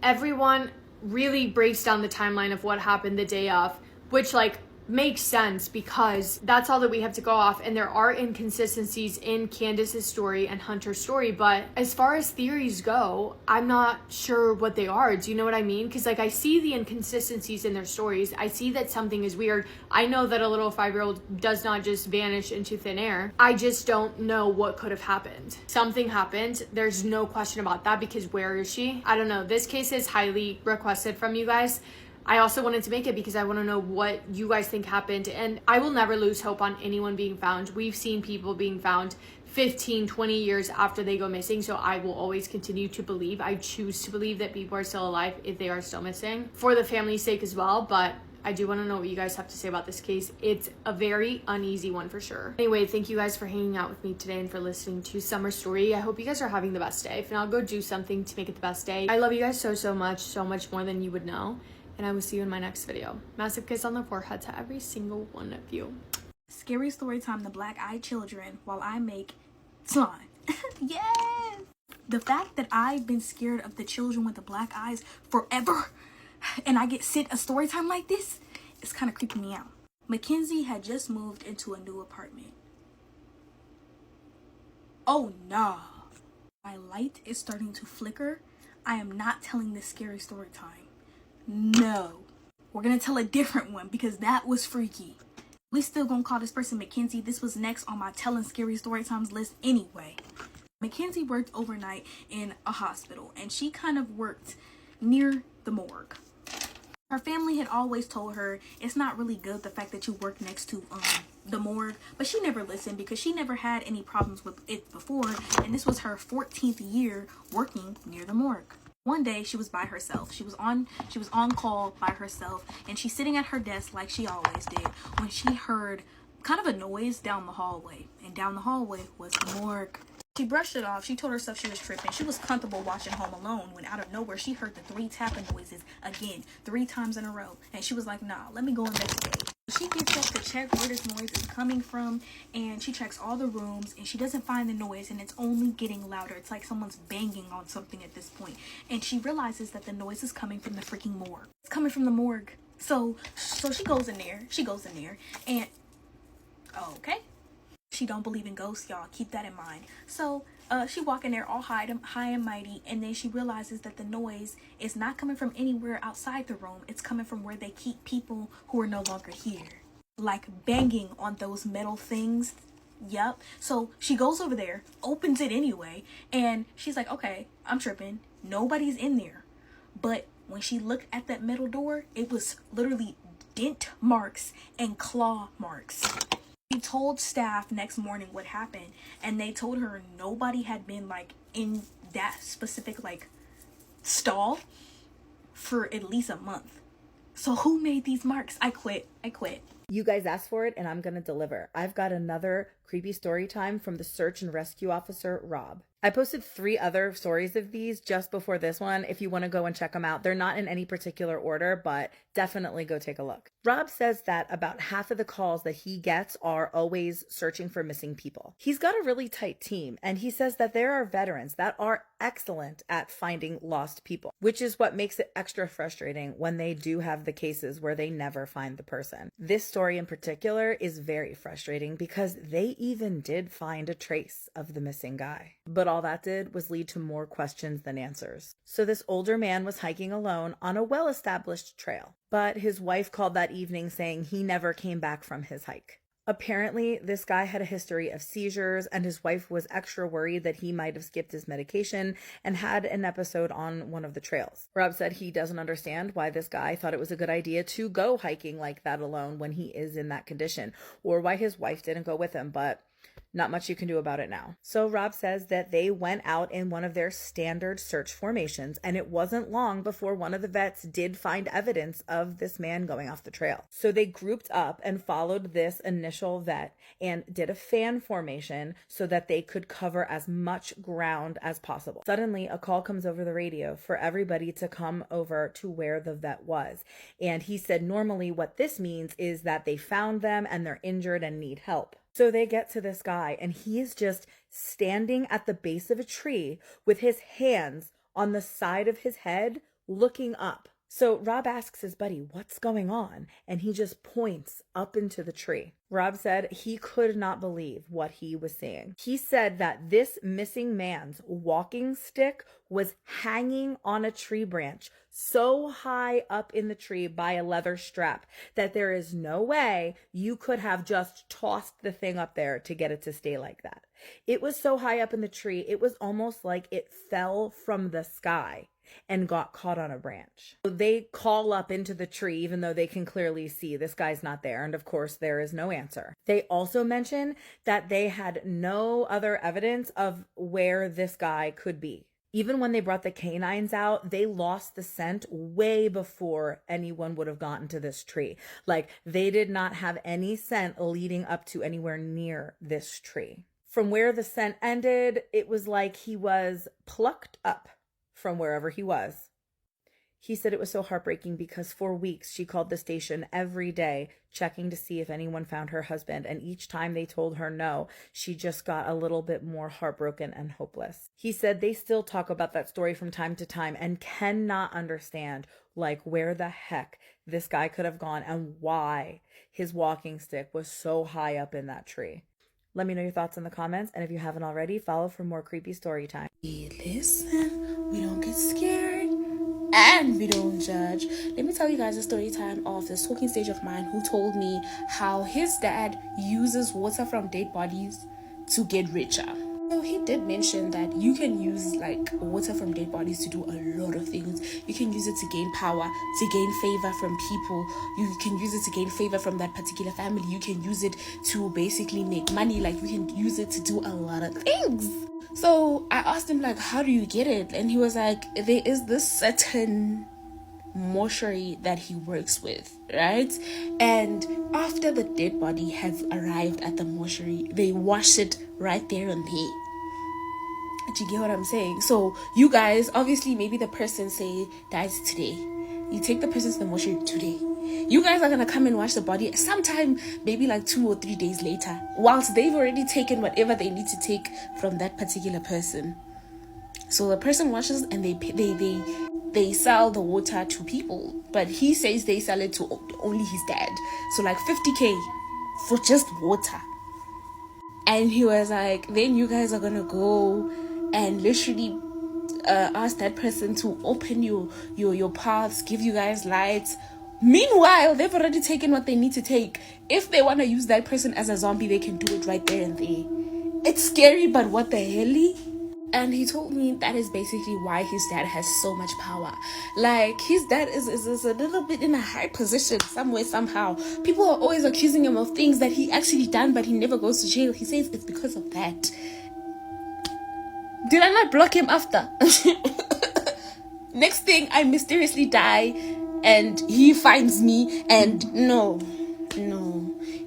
everyone really breaks down the timeline of what happened the day of, which makes sense because that's all that we have to go off, and there are inconsistencies in Candace's story and Hunter's story, but as far as theories go, I'm not sure what they are. Do you know what I mean? Because like I see the inconsistencies in their stories. I see that something is weird. I know that a little 5-year-old does not just vanish into thin air. I just don't know what could have happened. Something happened. There's no question about that, because where is she? I don't know. This case is highly requested from you guys. I also wanted to make it because I want to know what you guys think happened, and I will never lose hope on anyone being found. We've seen people being found 15, 20 years after they go missing, so I will always continue to believe. I choose to believe that people are still alive if they are still missing, for the family's sake as well, but I do want to know what you guys have to say about this case. It's a very uneasy one for sure. Anyway, thank you guys for hanging out with me today and for listening to Summer's story. I hope you guys are having the best day. If not, go do something to make it the best day. I love you guys so much more than you would know. And I will see you in my next video. Massive kiss on the forehead to every single one of you. Scary story time, the black-eyed children, while I make slime. Yes! The fact that I've been scared of the children with the black eyes forever, and I get sent a story time like this, it's kind of creeping me out. Mackenzie had just moved into a new apartment. Oh nah. My light is starting to flicker. I am not telling this scary story time. No, we're gonna tell a different one because that was freaky. We still gonna call this person Mackenzie. This was next on my telling scary story times list anyway. Mackenzie worked overnight in a hospital, and she kind of worked near the morgue. Her family had always told her it's not really good, the fact that you work next to the morgue, but she never listened because she never had any problems with it before, and this was her 14th year working near the morgue. One day she was by herself. She was on call by herself, and she's sitting at her desk like she always did when she heard kind of a noise down the hallway, and down the hallway was the morgue. She brushed it off. She told herself she was tripping. She was comfortable watching Home Alone when out of nowhere she heard the 3 tapping noises again, 3 times in a row, and she was like, nah, let me go investigate. She gets up to check where this noise is coming from, and she checks all the rooms, and she doesn't find the noise, and it's only getting louder. It's like someone's banging on something at this point, and she realizes that the noise is coming from the freaking morgue. It's coming from the morgue. So she goes in there. And okay, she don't believe in ghosts, y'all. Keep that in mind. So she walk in there all high and mighty, and then she realizes that the noise is not coming from anywhere outside the room. It's coming from where they keep people who are no longer here, like banging on those metal things. Yep. So she goes over there, opens it anyway, and she's like, okay, I'm tripping. Nobody's in there. But when she looked at that metal door, it was literally dent marks and claw marks. She told staff next morning what happened, and they told her nobody had been like in that specific like stall for at least a month. So who made these marks? I quit. You guys asked for it, and I'm gonna deliver. I've got another creepy story time from the search and rescue officer, Rob. I posted 3 other stories of these just before this one if you want to go and check them out. They're not in any particular order, but definitely go take a look. Rob says that about half of the calls that he gets are always searching for missing people. He's got a really tight team, and he says that there are veterans that are excellent at finding lost people, which is what makes it extra frustrating when they do have the cases where they never find the person. This story in particular is very frustrating because they even did find a trace of the missing guy. But all that did was lead to more questions than answers. So this older man was hiking alone on a well-established trail, but his wife called that evening saying he never came back from his hike. Apparently, this guy had a history of seizures, and his wife was extra worried that he might have skipped his medication and had an episode on one of the trails. Rob said he doesn't understand why this guy thought it was a good idea to go hiking like that alone when he is in that condition, or why his wife didn't go with him, but not much you can do about it now. So Rob says that they went out in one of their standard search formations, and it wasn't long before one of the vets did find evidence of this man going off the trail. So they grouped up and followed this initial vet and did a fan formation so that they could cover as much ground as possible. Suddenly, a call comes over the radio for everybody to come over to where the vet was. And he said normally what this means is that they found them and they're injured and need help. So they get to this guy, and he is just standing at the base of a tree with his hands on the side of his head, looking up, So Rob asks his buddy, what's going on? And he just points up into the tree. Rob said he could not believe what he was seeing. He said that this missing man's walking stick was hanging on a tree branch so high up in the tree by a leather strap that there is no way you could have just tossed the thing up there to get it to stay like that. It was so high up in the tree, it was almost like it fell from the sky and got caught on a branch. So they call up into the tree, even though they can clearly see this guy's not there. And of course, there is no answer. They also mention that they had no other evidence of where this guy could be. Even when they brought the canines out, they lost the scent way before anyone would have gotten to this tree. Like, they did not have any scent leading up to anywhere near this tree. From where the scent ended, it was like he was plucked up from wherever he was. He said it was so heartbreaking because for weeks she called the station every day checking to see if anyone found her husband, and each time they told her no, she just got a little bit more heartbroken and hopeless. He said they still talk about that story from time to time and cannot understand like where the heck this guy could have gone and why his walking stick was so high up in that tree. Let me know your thoughts in the comments, and if you haven't already, follow for more creepy story time. We listen, we don't get scared, and we don't judge. Let me tell you guys a story time of this talking stage of mine who told me how his dad uses water from dead bodies to get richer. So he did mention that you can use like water from dead bodies to do a lot of things. You can use it to gain power, to gain favor from people. You can use it to gain favor from that particular family. You can use it to basically make money. Like, you can use it to do a lot of things. So I asked him, like, how do you get it? And he was like, there is this certain mortuary that he works with, right? And after the dead body has arrived at the mortuary, they wash it right there and there. Do you get what I'm saying? So you guys, obviously, maybe the person say dies today. You take the person to the mortuary today. You guys are gonna come and wash the body sometime, maybe like 2 or 3 days later, whilst they've already taken whatever they need to take from that particular person. So the person washes and they sell the water to people, but he says they sell it to only his dad. So like 50K for just water. And he was like, then you guys are gonna go and literally ask that person to open your paths, give you guys lights. Meanwhile, they've already taken what they need to take. If they want to use that person as a zombie, they can do it right there and there. It's scary, but what the hell? And he told me that is basically why his dad has so much power. Like, his dad is a little bit in a high position somewhere, somehow. People are always accusing him of things that he actually done, but he never goes to jail. He says it's because of that. Did I not block him after? Next thing, I mysteriously die and he finds me, and no.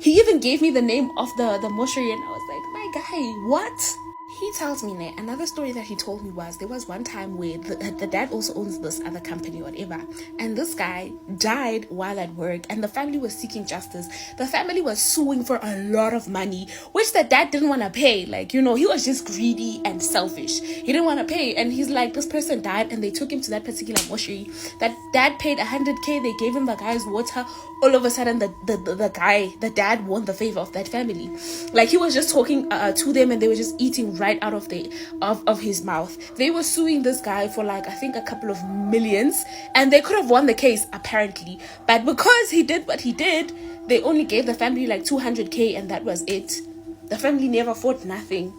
He even gave me the name of the mortuary, and I was like, my guy, what? He tells me that another story that he told me was there was one time where the dad also owns this other company or whatever, and this guy died while at work, and the family was seeking justice. The family was suing for a lot of money, which the dad didn't want to pay. Like, you know, he was just greedy and selfish. He didn't want to pay, and he's like, this person died, and they took him to that particular mortuary. That dad paid 100K. They gave him the guy's water. All of a sudden, the dad won the favor of that family. Like, he was just talking to them, and they were just eating right out of his mouth. They were suing this guy for like, I think, a couple of millions, and they could have won the case apparently, but because he did what he did, they only gave the family like 200K, and that was it. The family never fought nothing.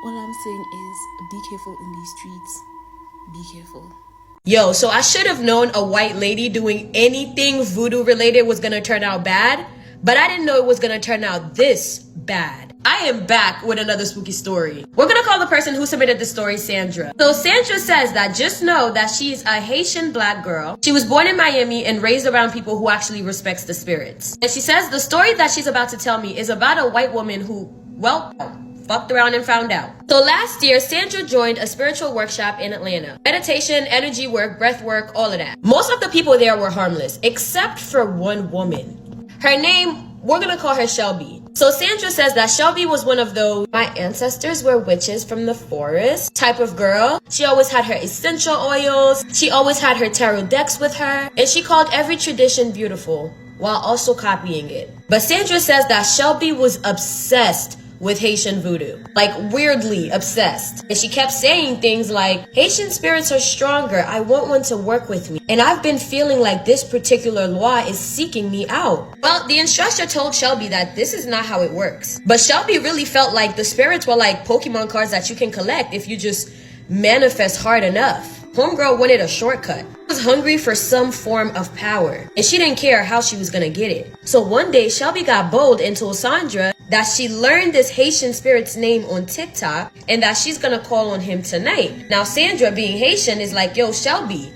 All I'm saying is, be careful in these streets. Be careful. Yo, so I should have known a white lady doing anything voodoo related was gonna turn out bad, but I didn't know it was gonna turn out this bad. I am back with another spooky story. We're gonna call the person who submitted the story Sandra. So Sandra says that just know that she is a Haitian black girl. She was born in Miami and raised around people who actually respects the spirits. And she says the story that she's about to tell me is about a white woman who, well, fucked around and found out. So last year, Sandra joined a spiritual workshop in Atlanta. Meditation, energy work, breath work, all of that. Most of the people there were harmless, except for one woman. Her name We're gonna call her Shelby. So Sandra says that Shelby was one of those my ancestors were witches from the forest type of girl. She always had her essential oils. She always had her tarot decks with her. And she called every tradition beautiful while also copying it. But Sandra says that Shelby was obsessed with Haitian voodoo, like weirdly obsessed. And she kept saying things like, Haitian spirits are stronger. I want one to work with me. And I've been feeling like this particular Loa is seeking me out. Well, the instructor told Shelby that this is not how it works. But Shelby really felt like the spirits were like Pokemon cards that you can collect if you just manifest hard enough. Homegirl wanted a shortcut. She was hungry for some form of power, and she didn't care how she was gonna get it. So one day, Shelby got bold and told Sandra that she learned this Haitian spirit's name on TikTok and that she's gonna call on him tonight. Now, Sandra, being Haitian, is like, yo, Shelby,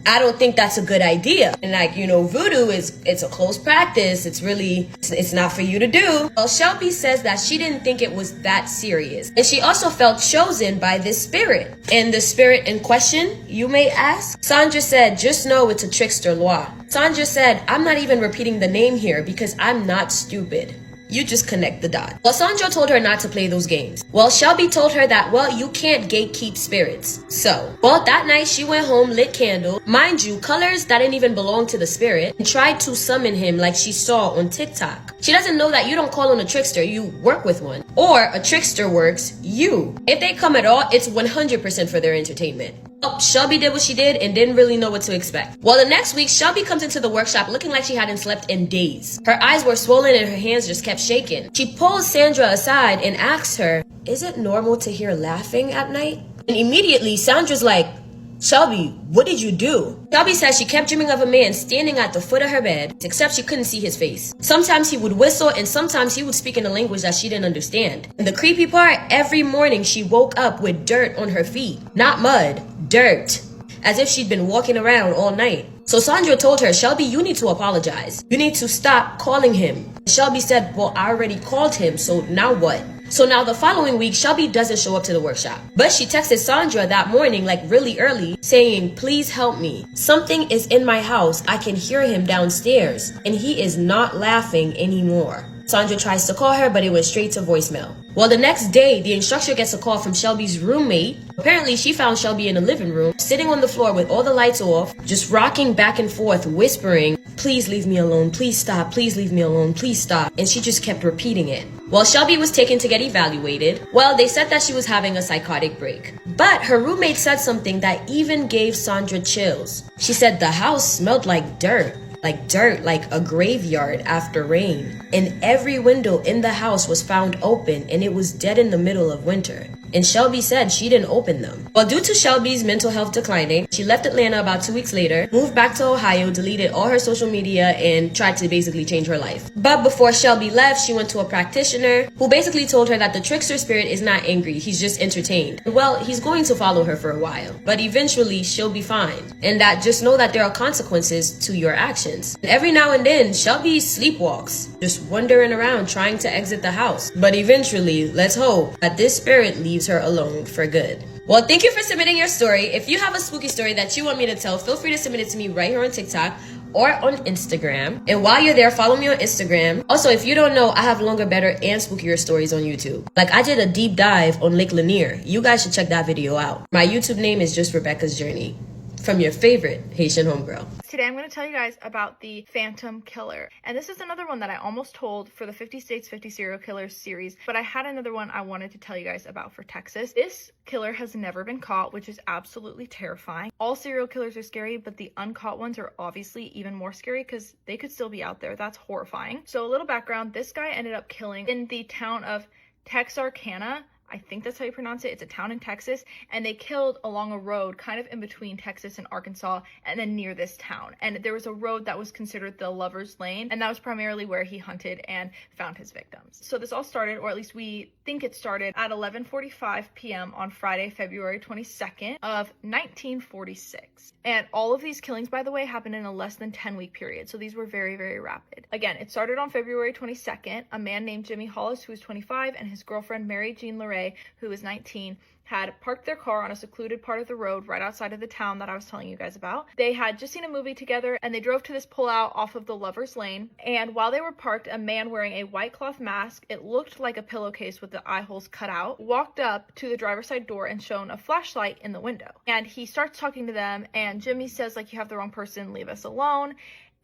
I don't think that's a good idea. And like, you know, voodoo it's a close practice. It's not for you to do. Well, Shelby says that she didn't think it was that serious. And she also felt chosen by this spirit. And the spirit in question, you may ask? Sandra said, just know it's a trickster Loa. Sandra said, I'm not even repeating the name here because I'm not stupid. You just connect the dots. Well, Sandra told her not to play those games. Well, Shelby told her that, well, you can't gatekeep spirits. So, well, that night she went home, lit candle, mind you, colors that didn't even belong to the spirit, and tried to summon him like she saw on TikTok. She doesn't know that you don't call on a trickster, you work with one. Or a trickster works you. If they come at all, it's 100% for their entertainment. Well, Shelby did what she did and didn't really know what to expect. Well, the next week, Shelby comes into the workshop looking like she hadn't slept in days. Her eyes were swollen and her hands just kept shaking. She pulls Sandra aside and asks her, is it normal to hear laughing at night? And immediately, Sandra's like, Shelby, what did you do? Shelby says she kept dreaming of a man standing at the foot of her bed, except she couldn't see his face. Sometimes he would whistle and sometimes he would speak in a language that she didn't understand. And the creepy part, every morning she woke up with dirt on her feet. Not mud, dirt. As if she'd been walking around all night. So Sandra told her, Shelby, you need to apologize. You need to stop calling him. Shelby said, well, I already called him, so now what? So now the following week, Shelby doesn't show up to the workshop. But she texted Sandra that morning, like really early, saying, please help me. Something is in my house. I can hear him downstairs. And he is not laughing anymore. Sandra tries to call her, but it went straight to voicemail. Well, the next day, the instructor gets a call from Shelby's roommate. Apparently, she found Shelby in the living room, sitting on the floor with all the lights off, just rocking back and forth, whispering, please leave me alone, please stop, please leave me alone, please stop. And she just kept repeating it. While Shelby was taken to get evaluated, well, they said that she was having a psychotic break. But her roommate said something that even gave Sandra chills. She said the house smelled like dirt, like a graveyard after rain. And every window in the house was found open and it was dead in the middle of winter. And Shelby said she didn't open them. Well, due to Shelby's mental health declining, she left Atlanta about 2 weeks later, moved back to Ohio, deleted all her social media, and tried to basically change her life. But before Shelby left, she went to a practitioner who basically told her that the trickster spirit is not angry, he's just entertained. Well, he's going to follow her for a while, but eventually she'll be fine. And that just know that there are consequences to your actions. And every now and then, Shelby sleepwalks, just wandering around trying to exit the house. But eventually, let's hope that this spirit leaves her alone for good. Well, thank you for submitting your story. If you have a spooky story that you want me to tell, feel free to submit it to me right here on TikTok or on Instagram. And while you're there, follow me on Instagram. Also, if you don't know, I have longer, better, and spookier stories on YouTube. Like, I did a deep dive on Lake Lanier. You guys should check that video out. My YouTube name is just Rebecca's Journey, from your favorite Haitian homegirl. Today I'm going to tell you guys about the Phantom Killer. And this is another one that I almost told for the 50 States 50 Serial Killers series, but I had another one I wanted to tell you guys about for Texas. This killer has never been caught, which is absolutely terrifying. All serial killers are scary, but the uncaught ones are obviously even more scary because they could still be out there. That's horrifying. So a little background, this guy ended up killing in the town of Texarkana. I think that's how you pronounce it. It's a town in Texas, and they killed along a road kind of in between Texas and Arkansas and then near this town. And there was a road that was considered the Lover's Lane, and that was primarily where he hunted and found his victims. So this all started, or at least we think it started, at 11:45 p.m. on Friday, February 22nd of 1946. And all of these killings, by the way, happened in a less than 10-week period. So these were very, very rapid. Again, it started on February 22nd. A man named Jimmy Hollis, who was 25, and his girlfriend, Mary Jean Larray, Day, who was 19, had parked their car on a secluded part of the road right outside of the town that I was telling you guys about. They had just seen a movie together, and they drove to this pullout off of the Lover's Lane. And while they were parked, a man wearing a white cloth mask, it looked like a pillowcase with the eye holes cut out, walked up to the driver's side door and shone a flashlight in the window. And he starts talking to them, and Jimmy says, like, you have the wrong person, leave us alone.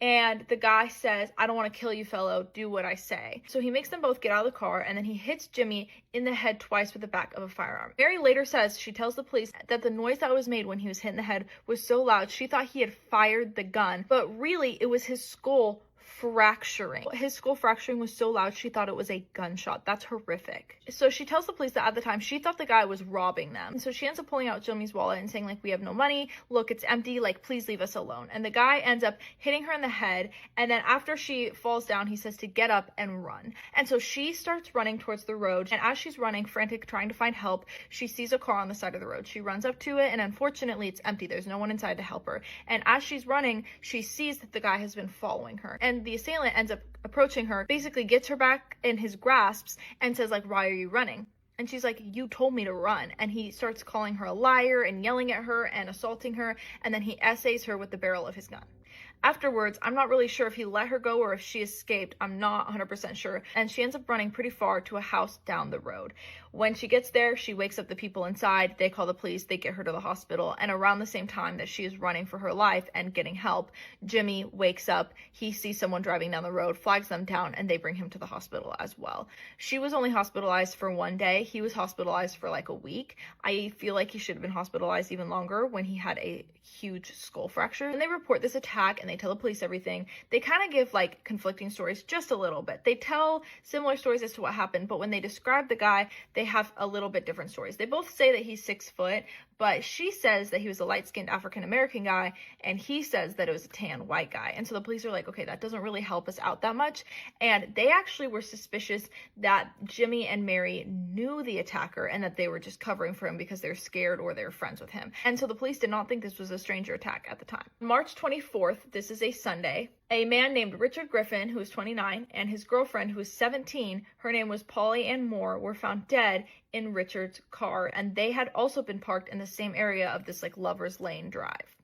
And the guy says, I don't want to kill you, fellow, do what I say. So he makes them both get out of the car, and then he hits Jimmy in the head twice with the back of a firearm. Mary later says, she tells the police that the noise that was made when he was hit in the head was so loud she thought he had fired the gun, but really it was his skull fracturing. His skull fracturing was so loud she thought it was a gunshot. That's horrific. So she tells the police that at the time she thought the guy was robbing them. So she ends up pulling out Jimmy's wallet and saying, like, we have no money, look, it's empty, like, please leave us alone. And the guy ends up hitting her in the head, and then after she falls down, he says to get up and run. And so she starts running towards the road, and as she's running, frantic, trying to find help, she sees a car on the side of the road. She runs up to it, and unfortunately it's empty. There's no one inside to help her. And as she's running, she sees that the guy has been following her, and the assailant ends up approaching her, basically gets her back in his grasps and says, like, why are you running? And she's like, you told me to run. And he starts calling her a liar and yelling at her and assaulting her, and then he essays her with the barrel of his gun. Afterwards, I'm not really sure if he let her go or if she escaped. I'm not 100% sure. And she ends up running pretty far to a house down the road. When she gets there, she wakes up the people inside. They call the police. They get her to the hospital. And around the same time that she is running for her life and getting help, Jimmy wakes up. He sees someone driving down the road, flags them down, and they bring him to the hospital as well. She was only hospitalized for 1 day. He was hospitalized for like a week. I feel like he should have been hospitalized even longer when he had a huge skull fracture. And they report this attack and they tell the police everything. They kind of give like conflicting stories just a little bit. They tell similar stories as to what happened, but when they describe the guy, they have a little bit different stories. They both say that he's 6 foot, but she says that he was a light-skinned African-American guy, and he says that it was a tan white guy. And so the police are like, okay, that doesn't really help us out that much. And they actually were suspicious that Jimmy and Mary knew the attacker and that they were just covering for him because they're scared or they're friends with him. And so the police did not think this was a stranger attack at the time. March 24th, this is a Sunday, a man named Richard Griffin, who was 29, and his girlfriend, who was 17, her name was Polly Ann Moore, were found dead in Richard's car, and they had also been parked in the same area of this like Lover's Lane drive.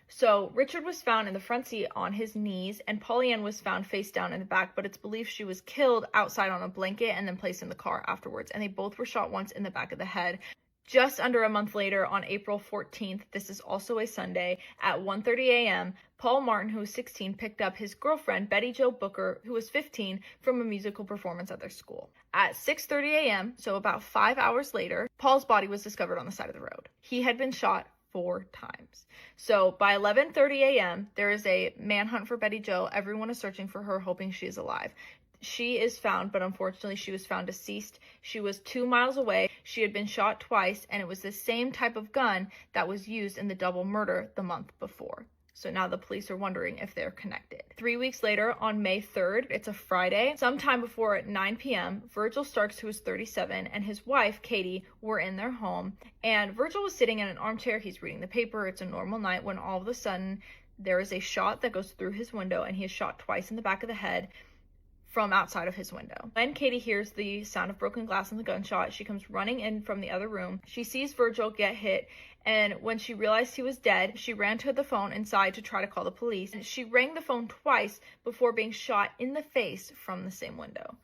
So Richard was found in the front seat on his knees, and Polly Ann was found face down in the back, but it's believed she was killed outside on a blanket and then placed in the car afterwards, and they both were shot once in the back of the head. Just under a month later, on April 14th, this is also a Sunday, at 1:30 a.m., Paul Martin, who was 16, picked up his girlfriend, Betty Jo Booker, who was 15, from a musical performance at their school. At 6:30 a.m., so about 5 hours later, Paul's body was discovered on the side of the road. He had been shot 4 times. So by 11:30 a.m., there is a manhunt for Betty Jo. Everyone is searching for her, hoping she is alive. She is found, but unfortunately she was found deceased. She was 2 miles away. She had been shot twice, and it was the same type of gun that was used in the double murder the month before. So now the police are wondering if they're connected. 3 weeks later, on May 3rd, it's a Friday, sometime before 9 p.m., Virgil Starks, who was 37, and his wife, Katie, were in their home. And Virgil was sitting in an armchair. He's reading the paper. It's a normal night when all of a sudden there is a shot that goes through his window, and he is shot twice in the back of the head from outside of his window. When Katie hears the sound of broken glass and the gunshot, she comes running in from the other room. She sees Virgil get hit, and when she realized he was dead, she ran to the phone inside to try to call the police. And she rang the phone twice before being shot in the face from the same window.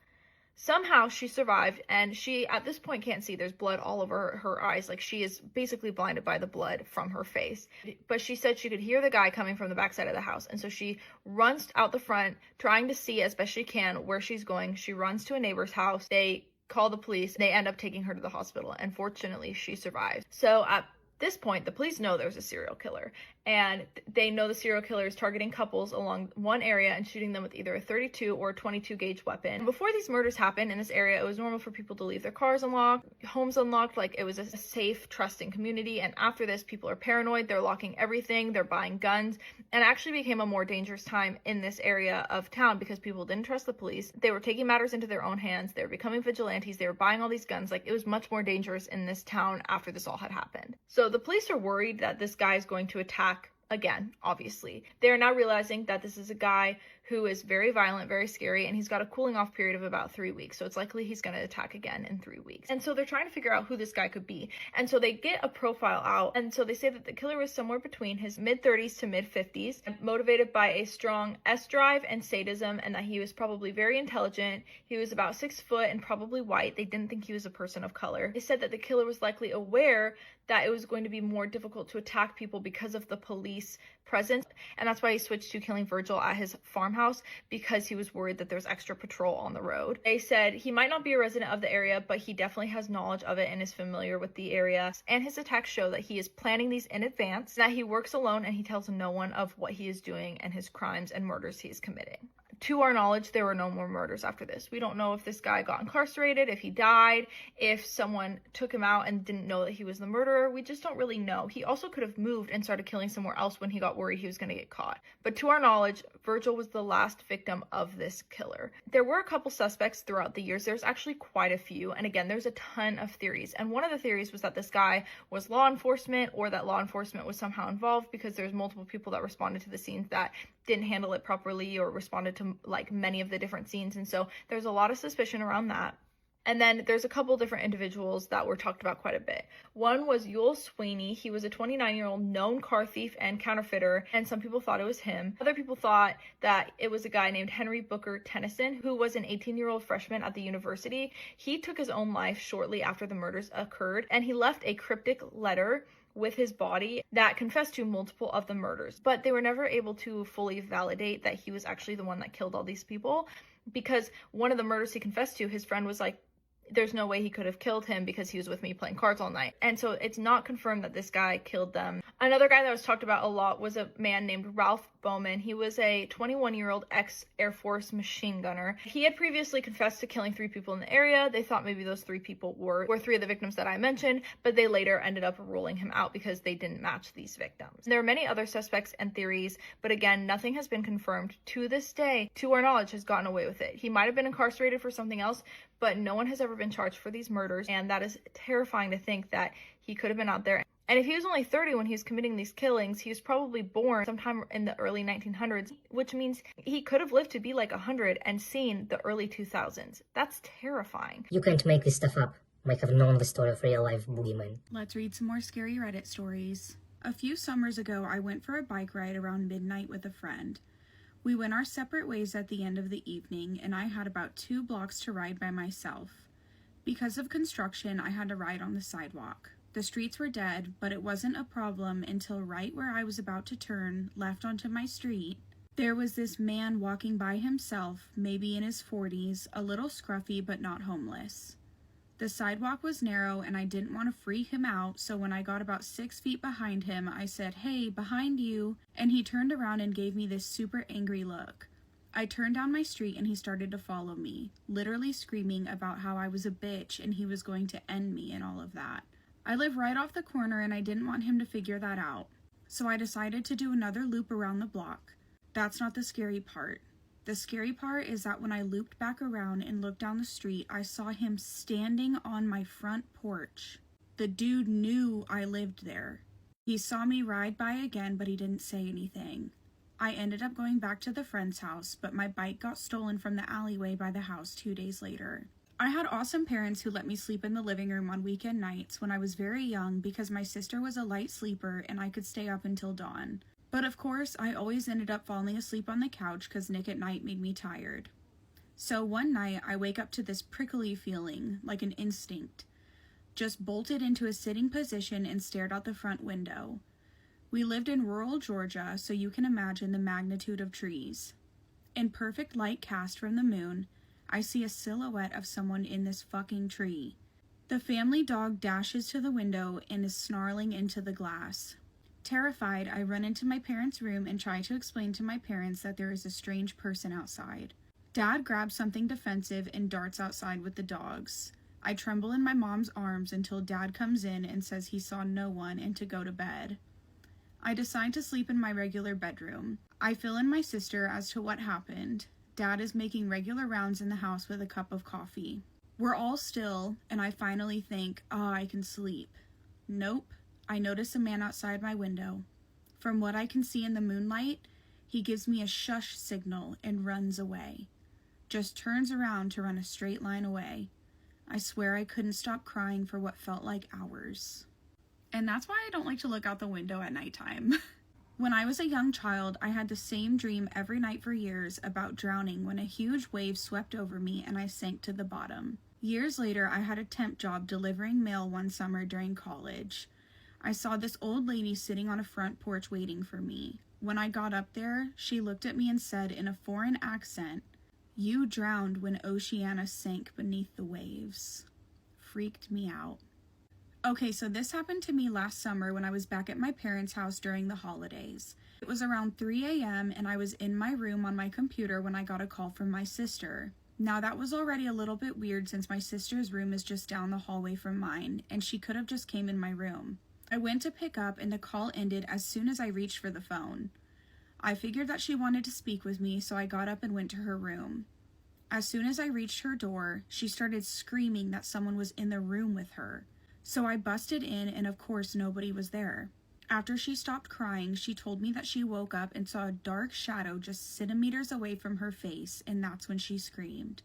Somehow she survived, and she at this point can't see. There's blood all over her eyes. Like, she is basically blinded by the blood from her face. But she said she could hear the guy coming from the backside of the house, and so she runs out the front, trying to see as best she can where she's going. She runs to a neighbor's house. They call the police. They end up taking her to the hospital, and fortunately she survives. So at this point, the police know there's a serial killer, and they know the serial killer is targeting couples along one area and shooting them with either a 32 or a 22 gauge weapon. Before these murders happened in this area, it was normal for people to leave their cars unlocked, homes unlocked, like it was a safe, trusting community. And after this, people are paranoid, they're locking everything, they're buying guns, and it actually became a more dangerous time in this area of town because people didn't trust the police. They were taking matters into their own hands, they were becoming vigilantes, they were buying all these guns. Like, it was much more dangerous in this town after this all had happened. So the police are worried that this guy is going to attack again, obviously. They are now realizing that this is a guy who is very violent, very scary, and he's got a cooling off period of about 3 weeks. So it's likely he's going to attack again in 3 weeks. And so they're trying to figure out who this guy could be. And so they get a profile out. And so they say that the killer was somewhere between his mid-30s to mid-50s, motivated by a strong S-drive and sadism, and that he was probably very intelligent. He was about 6 foot and probably white. They didn't think he was a person of color. They said that the killer was likely aware that it was going to be more difficult to attack people because of the police presence, and that's why he switched to killing Virgil at his farmhouse, because he was worried that there's extra patrol on the road. They said he might not be a resident of the area, but he definitely has knowledge of it and is familiar with the area, and his attacks show that he is planning these in advance, that he works alone, and he tells no one of what he is doing and his crimes and murders he is committing. To our knowledge, there were no more murders after this. We don't know if this guy got incarcerated, if he died, if someone took him out and didn't know that he was the murderer. We just don't really know. He also could have moved and started killing somewhere else when he got worried he was going to get caught. But to our knowledge, Virgil was the last victim of this killer. There were a couple suspects throughout the years. There's actually quite a few. And again, there's a ton of theories. And one of the theories was that this guy was law enforcement, or that law enforcement was somehow involved, because there's multiple people that responded to the scenes that didn't handle it properly or responded to like many of the different scenes. And so there's a lot of suspicion around that. And then there's a couple different individuals that were talked about quite a bit. One was Yul Sweeney. He was a 29-year-old known car thief and counterfeiter, and some people thought it was him. Other people thought that it was a guy named Henry Booker Tennyson, who was an 18-year-old freshman at the university. He took his own life shortly after the murders occurred, and he left a cryptic letter with his body that confessed to multiple of the murders, but they were never able to fully validate that he was actually the one that killed all these people, because one of the murders he confessed to, his friend was like, there's no way he could have killed him because he was with me playing cards all night. And so it's not confirmed that this guy killed them. Another guy that was talked about a lot was a man named Ralph Bowman. He was a 21-year-old ex-Air Force machine gunner. He had previously confessed to killing 3 people in the area. They thought maybe those 3 people were 3 of the victims that I mentioned, but they later ended up ruling him out because they didn't match these victims. There are many other suspects and theories, but again, nothing has been confirmed to this day, to our knowledge, has gotten away with it. He might have been incarcerated for something else, but no one has ever been charged for these murders, and that is terrifying to think that he could have been out there. And if he was only 30 when he was committing these killings, he was probably born sometime in the early 1900s, which means he could have lived to be like 100 and seen the early 2000s. That's terrifying. You can't make this stuff up. Might have known the story of real-life boogeyman. Let's read some more scary Reddit stories. A few summers ago, I went for a bike ride around midnight with a friend. We went our separate ways at the end of the evening, and I had about 2 blocks to ride by myself. Because of construction, I had to ride on the sidewalk. The streets were dead, but it wasn't a problem until right where I was about to turn left onto my street, there was this man walking by himself, maybe in his 40s, a little scruffy but not homeless. The sidewalk was narrow and I didn't want to freak him out, so when I got about 6 feet behind him, I said, "Hey, behind you," and he turned around and gave me this super angry look. I turned down my street and he started to follow me, literally screaming about how I was a bitch and he was going to end me and all of that. I live right off the corner and I didn't want him to figure that out, so I decided to do another loop around the block. That's not the scary part. The scary part is that when I looped back around and looked down the street, I saw him standing on my front porch. The dude knew I lived there. He saw me ride by again, but he didn't say anything. I ended up going back to the friend's house, but my bike got stolen from the alleyway by the house 2 days later. I had awesome parents who let me sleep in the living room on weekend nights when I was very young because my sister was a light sleeper and I could stay up until dawn. But of course, I always ended up falling asleep on the couch because Nick at night made me tired. So one night, I wake up to this prickly feeling, like an instinct. Just bolted into a sitting position and stared out the front window. We lived in rural Georgia, so you can imagine the magnitude of trees. In perfect light cast from the moon, I see a silhouette of someone in this fucking tree. The family dog dashes to the window and is snarling into the glass. Terrified, I run into my parents' room and try to explain to my parents that there is a strange person outside. Dad grabs something defensive and darts outside with the dogs. I tremble in my mom's arms until Dad comes in and says he saw no one and to go to bed. I decide to sleep in my regular bedroom. I fill in my sister as to what happened. Dad is making regular rounds in the house with a cup of coffee. We're all still, and I finally think, I can sleep. Nope. I notice a man outside my window. From what I can see in the moonlight, He gives me a shush signal and runs away. Just turns around to run a straight line away. I swear I couldn't stop crying for what felt like hours. And that's why I don't like to look out the window at nighttime. When I was a young child, I had the same dream every night for years about drowning when a huge wave swept over me and I sank to the bottom. Years later, I had a temp job delivering mail one summer during college. I saw this old lady sitting on a front porch waiting for me. When I got up there, she looked at me and said in a foreign accent, "You drowned when Oceana sank beneath the waves." Freaked me out. Okay, so this happened to me last summer when I was back at my parents' house during the holidays. It was around 3 a.m. and I was in my room on my computer when I got a call from my sister. Now that was already a little bit weird since my sister's room is just down the hallway from mine, and she could have just came in my room. I went to pick up and the call ended as soon as I reached for the phone. I figured that she wanted to speak with me, so I got up and went to her room. As soon as I reached her door, she started screaming that someone was in the room with her. So I busted in and of course nobody was there. After she stopped crying, she told me that she woke up and saw a dark shadow just centimeters away from her face, and that's when she screamed.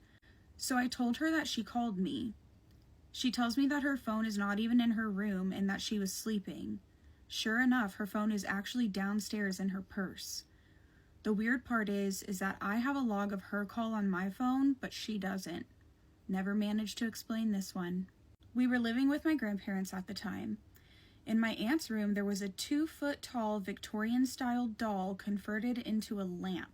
So I told her that she called me. She tells me that her phone is not even in her room and that she was sleeping. Sure enough, her phone is actually downstairs in her purse. The weird part is that I have a log of her call on my phone, but she doesn't. Never managed to explain this one. We were living with my grandparents at the time. In my aunt's room, there was a 2-foot-tall Victorian-style doll converted into a lamp.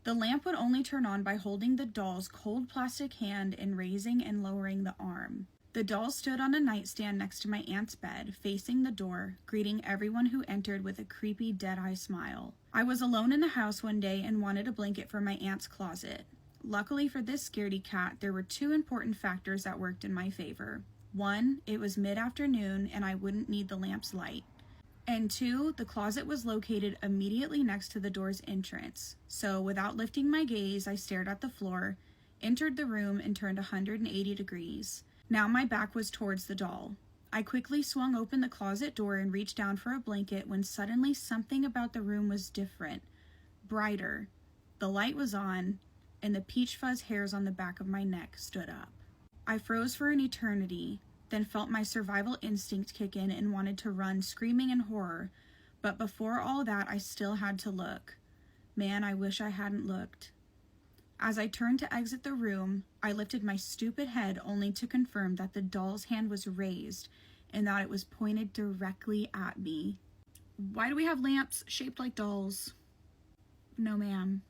The lamp would only turn on by holding the doll's cold plastic hand and raising and lowering the arm. The doll stood on a nightstand next to my aunt's bed, facing the door, greeting everyone who entered with a creepy, dead-eye smile. I was alone in the house one day and wanted a blanket for my aunt's closet. Luckily for this scaredy cat, there were 2 important factors that worked in my favor. 1, it was mid-afternoon and I wouldn't need the lamp's light. And 2, the closet was located immediately next to the door's entrance. So without lifting my gaze, I stared at the floor, entered the room, and turned 180 degrees. Now my back was towards the doll. I quickly swung open the closet door and reached down for a blanket when suddenly something about the room was different, brighter. The light was on, and the peach fuzz hairs on the back of my neck stood up. I froze for an eternity, then felt my survival instinct kick in and wanted to run, screaming in horror. But before all that, I still had to look. Man, I wish I hadn't looked. As I turned to exit the room, I lifted my stupid head only to confirm that the doll's hand was raised and that it was pointed directly at me. Why do we have lamps shaped like dolls? No, ma'am.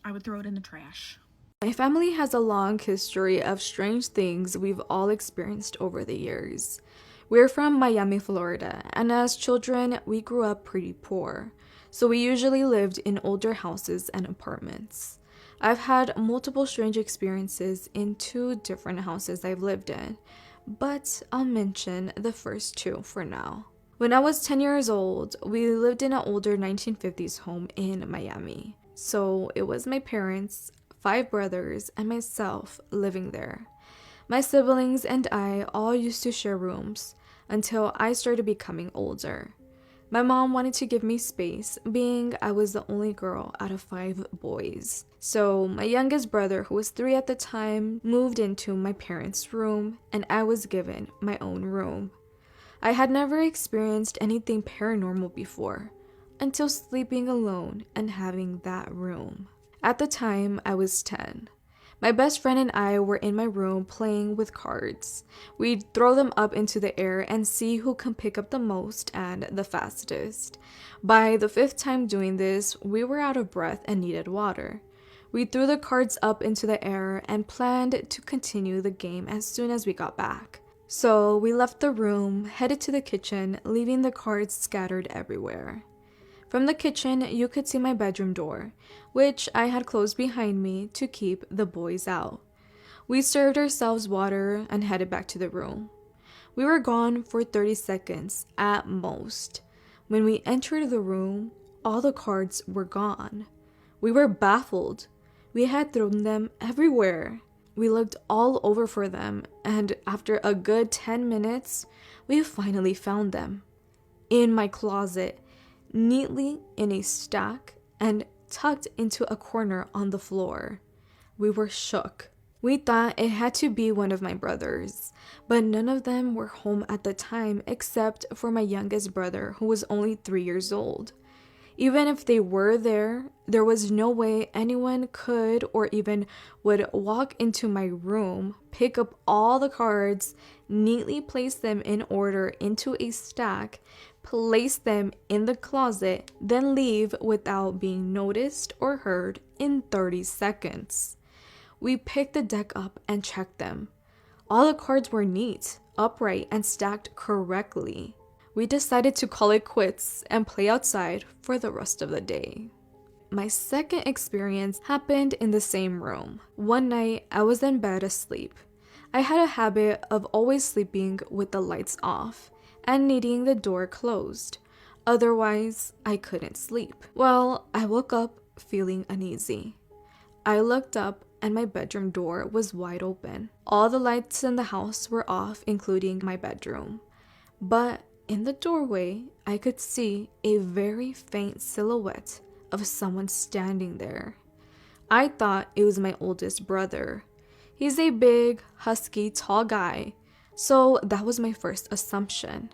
I would throw it in the trash. My family has a long history of strange things we've all experienced over the years. We're from Miami, Florida, and as children, we grew up pretty poor, so we usually lived in older houses and apartments. I've had multiple strange experiences in 2 different houses I've lived in, but I'll mention the first 2 for now. When I was 10 years old, we lived in an older 1950s home in Miami. So it was my parents, 5 brothers, and myself living there. My siblings and I all used to share rooms until I started becoming older. My mom wanted to give me space, being I was the only girl out of 5 boys. So my youngest brother, who was 3 at the time, moved into my parents' room, and I was given my own room. I had never experienced anything paranormal before, until sleeping alone and having that room. At the time, I was 10. My best friend and I were in my room playing with cards. We'd throw them up into the air and see who can pick up the most and the fastest. By the 5th time doing this, we were out of breath and needed water. We threw the cards up into the air and planned to continue the game as soon as we got back. So we left the room, headed to the kitchen, leaving the cards scattered everywhere. From the kitchen, you could see my bedroom door, which I had closed behind me to keep the boys out. We served ourselves water and headed back to the room. We were gone for 30 seconds at most. When we entered the room, all the cards were gone. We were baffled. We had thrown them everywhere. We looked all over for them, and after a good 10 minutes, we finally found them. In my closet, neatly in a stack and tucked into a corner on the floor. We were shook. We thought it had to be one of my brothers, but none of them were home at the time except for my youngest brother, who was only 3 years old. Even if they were there, there was no way anyone could or even would walk into my room, pick up all the cards, neatly place them in order into a stack, place them in the closet, then leave without being noticed or heard in 30 seconds. We picked the deck up and checked them. All the cards were neat, upright, and stacked correctly. We decided to call it quits and play outside for the rest of the day. My second experience happened in the same room. One night, I was in bed asleep. I had a habit of always sleeping with the lights off and needing the door closed. Otherwise, I couldn't sleep. Well, I woke up feeling uneasy. I looked up and my bedroom door was wide open. All the lights in the house were off, including my bedroom. But in the doorway, I could see a very faint silhouette of someone standing there. I thought it was my oldest brother. He's a big, husky, tall guy, so that was my first assumption.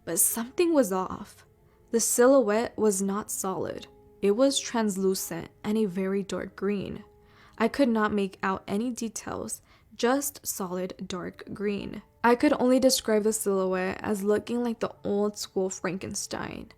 But something was off. The silhouette was not solid. It was translucent and a very dark green. I could not make out any details, just solid dark green. I could only describe the silhouette as looking like the old school Frankenstein.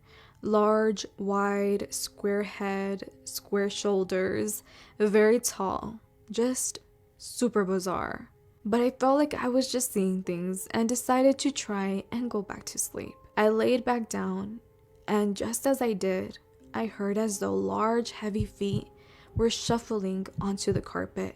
Large, wide, square head, square shoulders, very tall, just super bizarre. But I felt like I was just seeing things and decided to try and go back to sleep. I laid back down, and just as I did, I heard as though large, heavy feet were shuffling onto the carpet.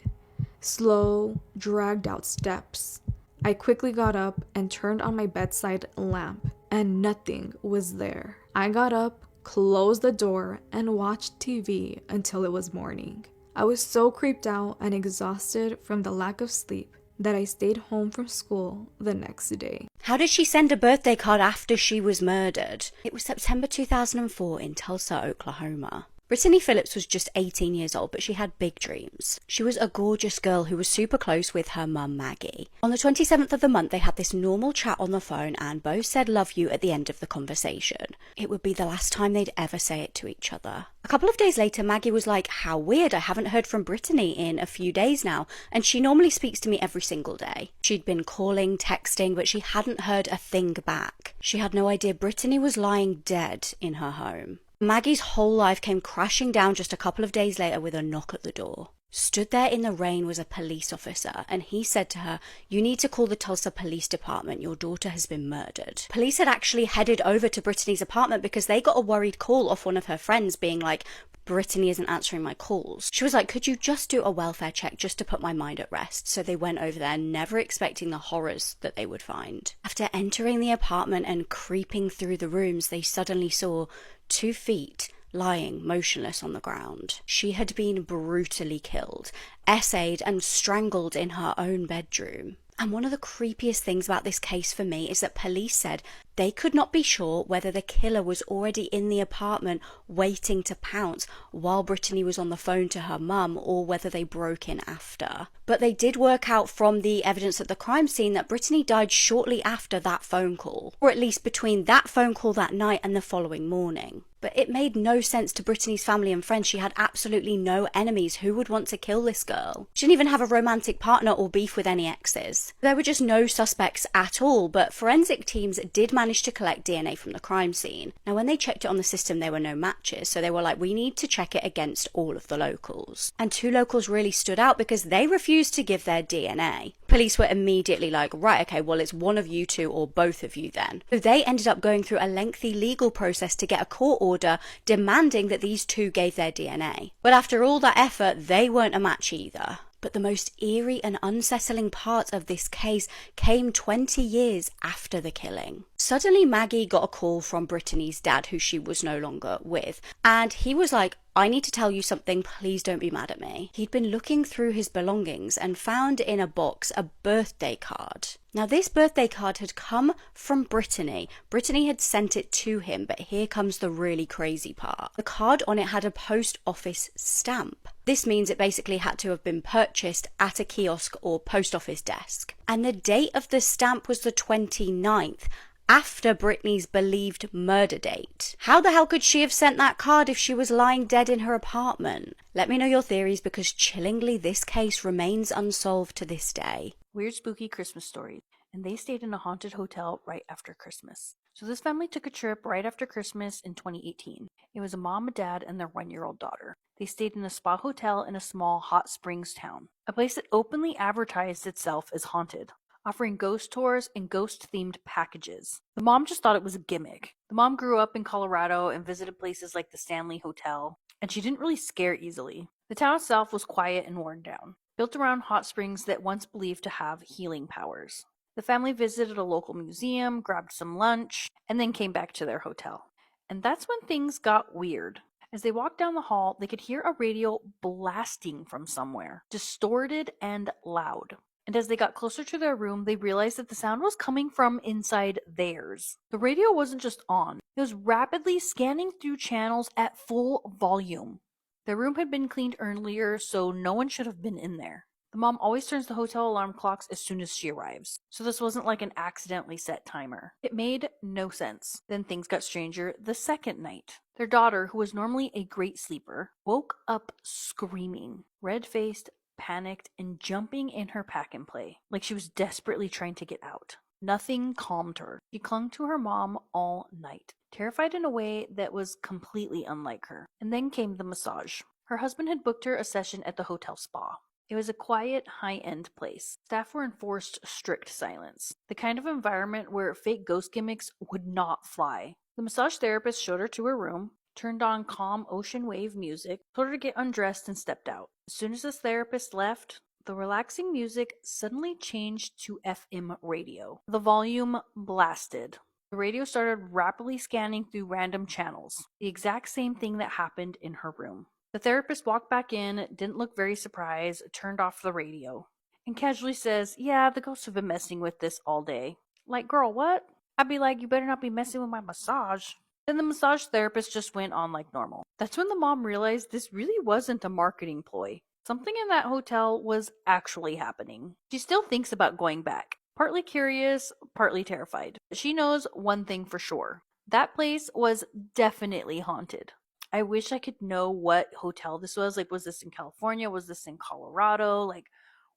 Slow, dragged out steps. I quickly got up and turned on my bedside lamp, and nothing was there. I got up, closed the door, and watched TV until it was morning. I was so creeped out and exhausted from the lack of sleep that I stayed home from school the next day. How did she send a birthday card after she was murdered? It was September 2004 in Tulsa, Oklahoma. Brittany Phillips was just 18 years old, but she had big dreams. She was a gorgeous girl who was super close with her mum, Maggie. On the 27th of the month, they had this normal chat on the phone, and both said love you at the end of the conversation. It would be the last time they'd ever say it to each other. A couple of days later, Maggie was like, how weird, I haven't heard from Brittany in a few days now, and she normally speaks to me every single day. She'd been calling, texting, but she hadn't heard a thing back. She had no idea Brittany was lying dead in her home. Maggie's whole life came crashing down just a couple of days later with a knock at the door. Stood there in the rain was a police officer, and he said to her, you need to call the Tulsa Police Department, your daughter has been murdered. Police had actually headed over to Brittany's apartment because they got a worried call off one of her friends being like, Brittany isn't answering my calls. She was like, could you just do a welfare check just to put my mind at rest? So they went over there, never expecting the horrors that they would find. After entering the apartment and creeping through the rooms, they suddenly saw 2 feet lying motionless on the ground. She had been brutally killed, essayed and strangled in her own bedroom. And one of the creepiest things about this case for me is that police said they could not be sure whether the killer was already in the apartment waiting to pounce while Brittany was on the phone to her mum, or whether they broke in after. But they did work out from the evidence at the crime scene that Brittany died shortly after that phone call, or at least between that phone call that night and the following morning. But it made no sense to Brittany's family and friends. She had absolutely no enemies. Who would want to kill this girl? She didn't even have a romantic partner or beef with any exes. There were just no suspects at all, but forensic teams did manage to collect DNA from the crime scene. Now, when they checked it on the system, there were no matches, so they were like, we need to check it against all of the locals. And 2 locals really stood out because they refused to give their DNA. Police were immediately like, right, okay, well, it's one of you 2 or both of you then. So they ended up going through a lengthy legal process to get a court order demanding that these 2 gave their DNA. But after all that effort, they weren't a match either. But the most eerie and unsettling part of this case came 20 years after the killing. Suddenly, Maggie got a call from Brittany's dad, who she was no longer with, and he was like, I need to tell you something, please don't be mad at me. He'd been looking through his belongings and found in a box a birthday card. Now, this birthday card had come from Brittany. Brittany had sent it to him, but here comes the really crazy part. The card on it had a post office stamp. This means it basically had to have been purchased at a kiosk or post office desk. And the date of the stamp was the 29th. After Brittany's believed murder date. How the hell could she have sent that card if she was lying dead in her apartment? Let me know your theories, because chillingly this case remains unsolved to this day. Weird spooky Christmas stories, and they stayed in a haunted hotel right after Christmas. So this family took a trip right after Christmas in 2018. It was a mom, a dad, and their 1-year-old daughter. They stayed in a spa hotel in a small hot springs town, a place that openly advertised itself as haunted, offering ghost tours and ghost-themed packages. The mom just thought it was a gimmick. The mom grew up in Colorado and visited places like the Stanley Hotel, and she didn't really scare easily. The town itself was quiet and worn down, built around hot springs that once believed to have healing powers. The family visited a local museum, grabbed some lunch, and then came back to their hotel. And that's when things got weird. As they walked down the hall, they could hear a radio blasting from somewhere, distorted and loud. And as they got closer to their room, they realized that the sound was coming from inside theirs. The radio wasn't just on, it was rapidly scanning through channels at full volume. Their room had been cleaned earlier, so no one should have been in there. The mom always turns the hotel alarm clocks as soon as she arrives, so this wasn't like an accidentally set timer. It made no sense. Then things got stranger the second night. Their daughter, who was normally a great sleeper, woke up screaming, red-faced, panicked, and jumping in her pack and play, like she was desperately trying to get out. Nothing calmed her. She clung to her mom all night, terrified in a way that was completely unlike her. And then came the massage. Her husband had booked her a session at the hotel spa. It was a quiet, high-end place. Staff were enforced strict silence, the kind of environment where fake ghost gimmicks would not fly. The massage therapist showed her to her room, turned on calm ocean wave music, told her to get undressed, and stepped out. As soon as this therapist left, the relaxing music suddenly changed to FM radio. The volume blasted. The radio started rapidly scanning through random channels, the exact same thing that happened in her room. The therapist walked back in, didn't look very surprised, turned off the radio, and casually says, "Yeah, the ghosts have been messing with this all day." Like, girl, what? I'd be like, you better not be messing with my massage. Then the massage therapist just went on like normal. That's when the mom realized this really wasn't a marketing ploy. Something in that hotel was actually happening. She still thinks about going back. Partly curious, partly terrified. She knows one thing for sure. That place was definitely haunted. I wish I could know what hotel this was. Like, was this in California? Was this in Colorado? Like,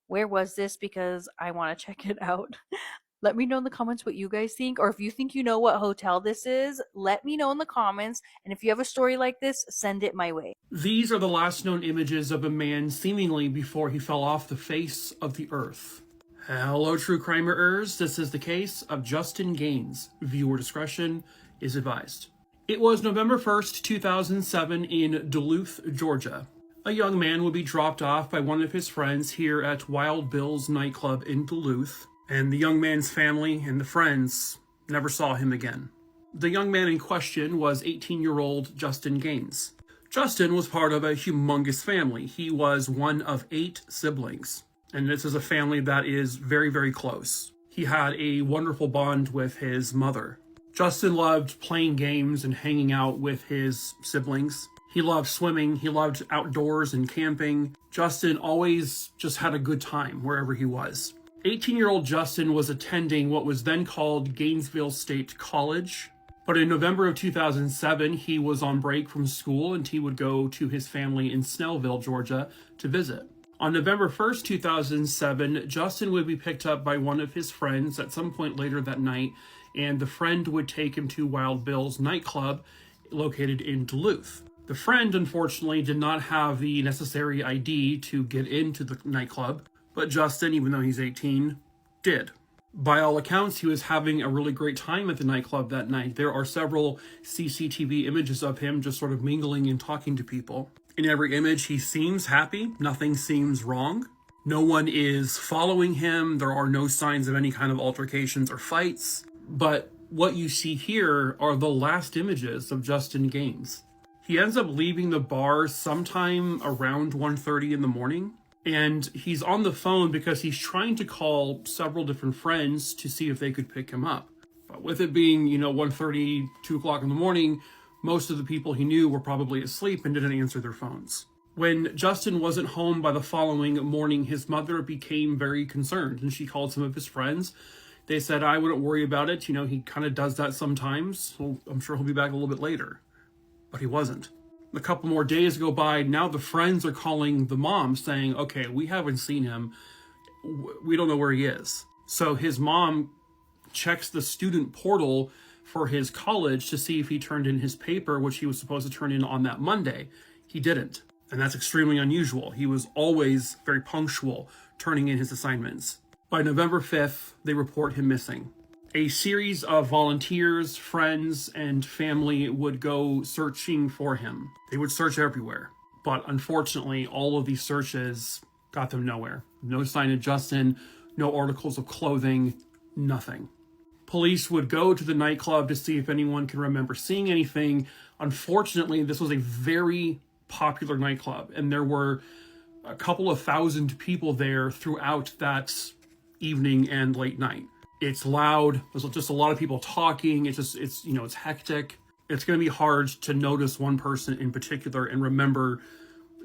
where was this? Because I want to check it out. Let me know in the comments what you guys think, or if you think you know what hotel this is, let me know in the comments. And if you have a story like this, send it my way. These are the last known images of a man seemingly before he fell off the face of the earth. Hello, true crimerers. This is the case of Justin Gaines. Viewer discretion is advised. It was November 1st, 2007 in Duluth, Georgia. A young man would be dropped off by one of his friends here at Wild Bill's nightclub in Duluth, and the young man's family and the friends never saw him again. The young man in question was 18-year-old Justin Gaines. Justin was part of a humongous family. He was one of 8 siblings, and this is a family that is very, very close. He had a wonderful bond with his mother. Justin loved playing games and hanging out with his siblings. He loved swimming. He loved outdoors and camping. Justin always just had a good time wherever he was. 18-year-old Justin was attending what was then called Gainesville State College. But in November of 2007, he was on break from school and he would go to his family in Snellville, Georgia to visit. On November 1st, 2007, Justin would be picked up by one of his friends at some point later that night, and the friend would take him to Wild Bill's nightclub located in Duluth. The friend, unfortunately, did not have the necessary ID to get into the nightclub, but Justin, even though he's 18, did. By all accounts, he was having a really great time at the nightclub that night. There are several CCTV images of him just sort of mingling and talking to people. In every image, he seems happy. Nothing seems wrong. No one is following him. There are no signs of any kind of altercations or fights. But what you see here are the last images of Justin Gaines. He ends up leaving the bar sometime around 1:30 in the morning. And he's on the phone because he's trying to call several different friends to see if they could pick him up. But with it being, 1:30, 2 o'clock in the morning, most of the people he knew were probably asleep and didn't answer their phones. When Justin wasn't home by the following morning, his mother became very concerned and she called some of his friends. They said, I wouldn't worry about it. He kind of does that sometimes. So I'm sure he'll be back a little bit later. But he wasn't. A couple more days go by. Now the friends are calling the mom saying, okay, we haven't seen him. We don't know where he is. So his mom checks the student portal for his college to see if he turned in his paper, which he was supposed to turn in on that Monday. He didn't. And that's extremely unusual. He was always very punctual, turning in his assignments. By November 5th, they report him missing. A series of volunteers, friends, and family would go searching for him. They would search everywhere. But unfortunately, all of these searches got them nowhere. No sign of Justin, no articles of clothing, nothing. Police would go to the nightclub to see if anyone can remember seeing anything. Unfortunately, this was a very popular nightclub, and there were a couple of thousand people there throughout that evening and late night. It's loud. There's just a lot of people talking. It's hectic. It's going to be hard to notice one person in particular and remember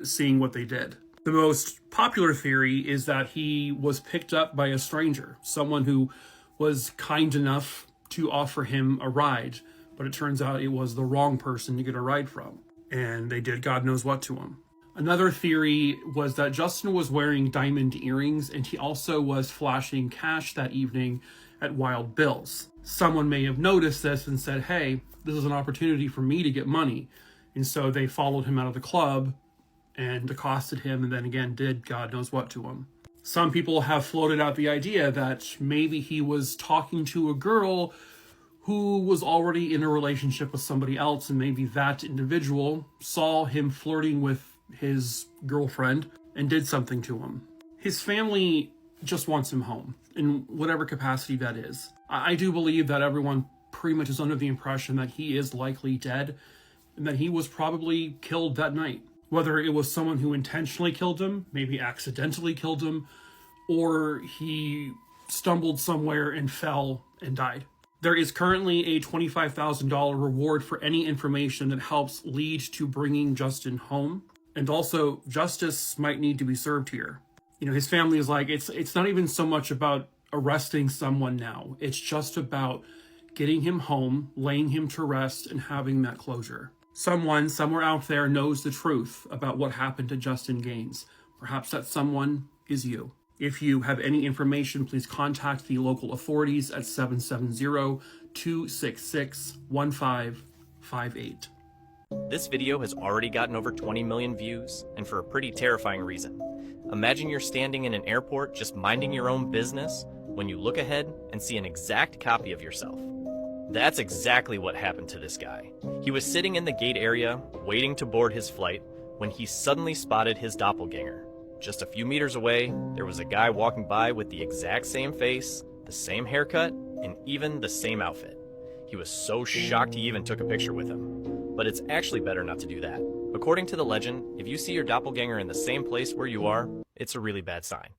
seeing what they did. The most popular theory is that he was picked up by a stranger, someone who was kind enough to offer him a ride, but it turns out it was the wrong person to get a ride from, and they did God knows what to him. Another theory was that Justin was wearing diamond earrings, and he also was flashing cash that evening at Wild Bill's. Someone may have noticed this and said, hey, this is an opportunity for me to get money. And so they followed him out of the club and accosted him, and then again did God knows what to him. Some people have floated out the idea that maybe he was talking to a girl who was already in a relationship with somebody else, and maybe that individual saw him flirting with his girlfriend and did something to him. His family just wants him home, in whatever capacity that is. I do believe that everyone pretty much is under the impression that he is likely dead, and that he was probably killed that night. Whether it was someone who intentionally killed him, maybe accidentally killed him, or he stumbled somewhere and fell and died. There is currently a $25,000 reward for any information that helps lead to bringing Justin home. And also, justice might need to be served here. His family is like, it's not even so much about arresting someone now. It's just about getting him home, laying him to rest, and having that closure. Someone somewhere out there knows the truth about what happened to Justin Gaines. Perhaps that someone is you. If you have any information, please contact the local authorities at 770-266-1558. This video has already gotten over 20 million views, and for a pretty terrifying reason. Imagine you're standing in an airport just minding your own business when you look ahead and see an exact copy of yourself. That's exactly what happened to this guy. He was sitting in the gate area, waiting to board his flight, when he suddenly spotted his doppelganger. Just a few meters away, there was a guy walking by with the exact same face, the same haircut, and even the same outfit. He was so shocked he even took a picture with him. But it's actually better not to do that. According to the legend, if you see your doppelganger in the same place where you are, it's a really bad sign.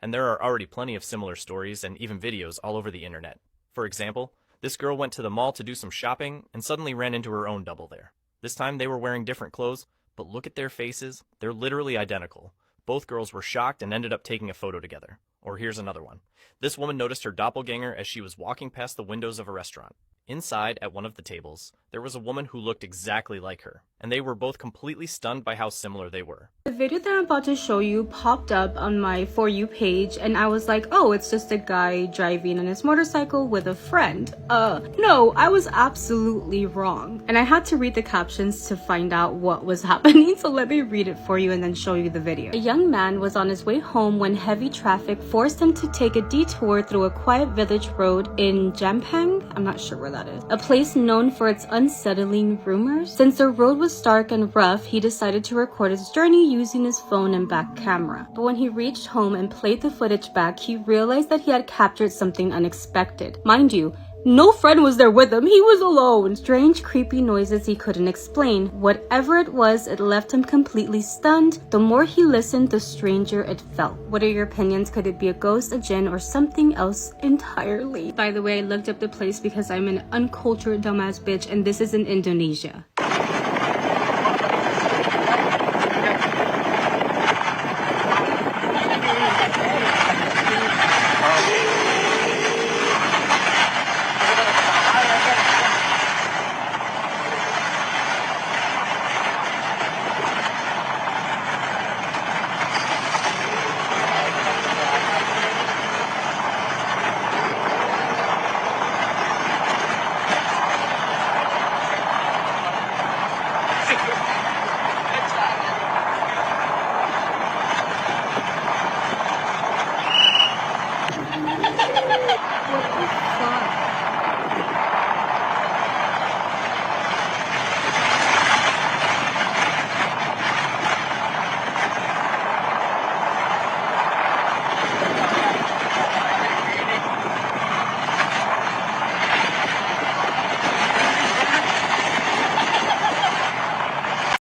And there are already plenty of similar stories and even videos all over the internet. For example, this girl went to the mall to do some shopping and suddenly ran into her own double there. This time they were wearing different clothes, but look at their faces, they're literally identical. Both girls were shocked and ended up taking a photo together. Or here's another one. This woman noticed her doppelganger as she was walking past the windows of a restaurant. Inside, at one of the tables, there was a woman who looked exactly like her, and they were both completely stunned by how similar they were. The video that I'm about to show you popped up on my For You page, and I was like, oh, it's just a guy driving on his motorcycle with a friend. No, I was absolutely wrong. And I had to read the captions to find out what was happening, so let me read it for you and then show you the video. A young man was on his way home when heavy traffic forced him to take a detour through a quiet village road in Jampang. I'm not sure where that is. A place known for its unsettling rumors. Since the road was stark and rough, he decided to record his journey using his phone and back camera. But when he reached home and played the footage back, he realized that he had captured something unexpected. Mind you, No friend was there with him. He was alone. Strange, creepy noises he couldn't explain. Whatever it was, it left him completely stunned. The more he listened, the stranger it felt. What are your opinions? Could it be a ghost, a jinn, or something else entirely? By the way, I looked up the place because I'm an uncultured dumbass bitch, and this is in Indonesia.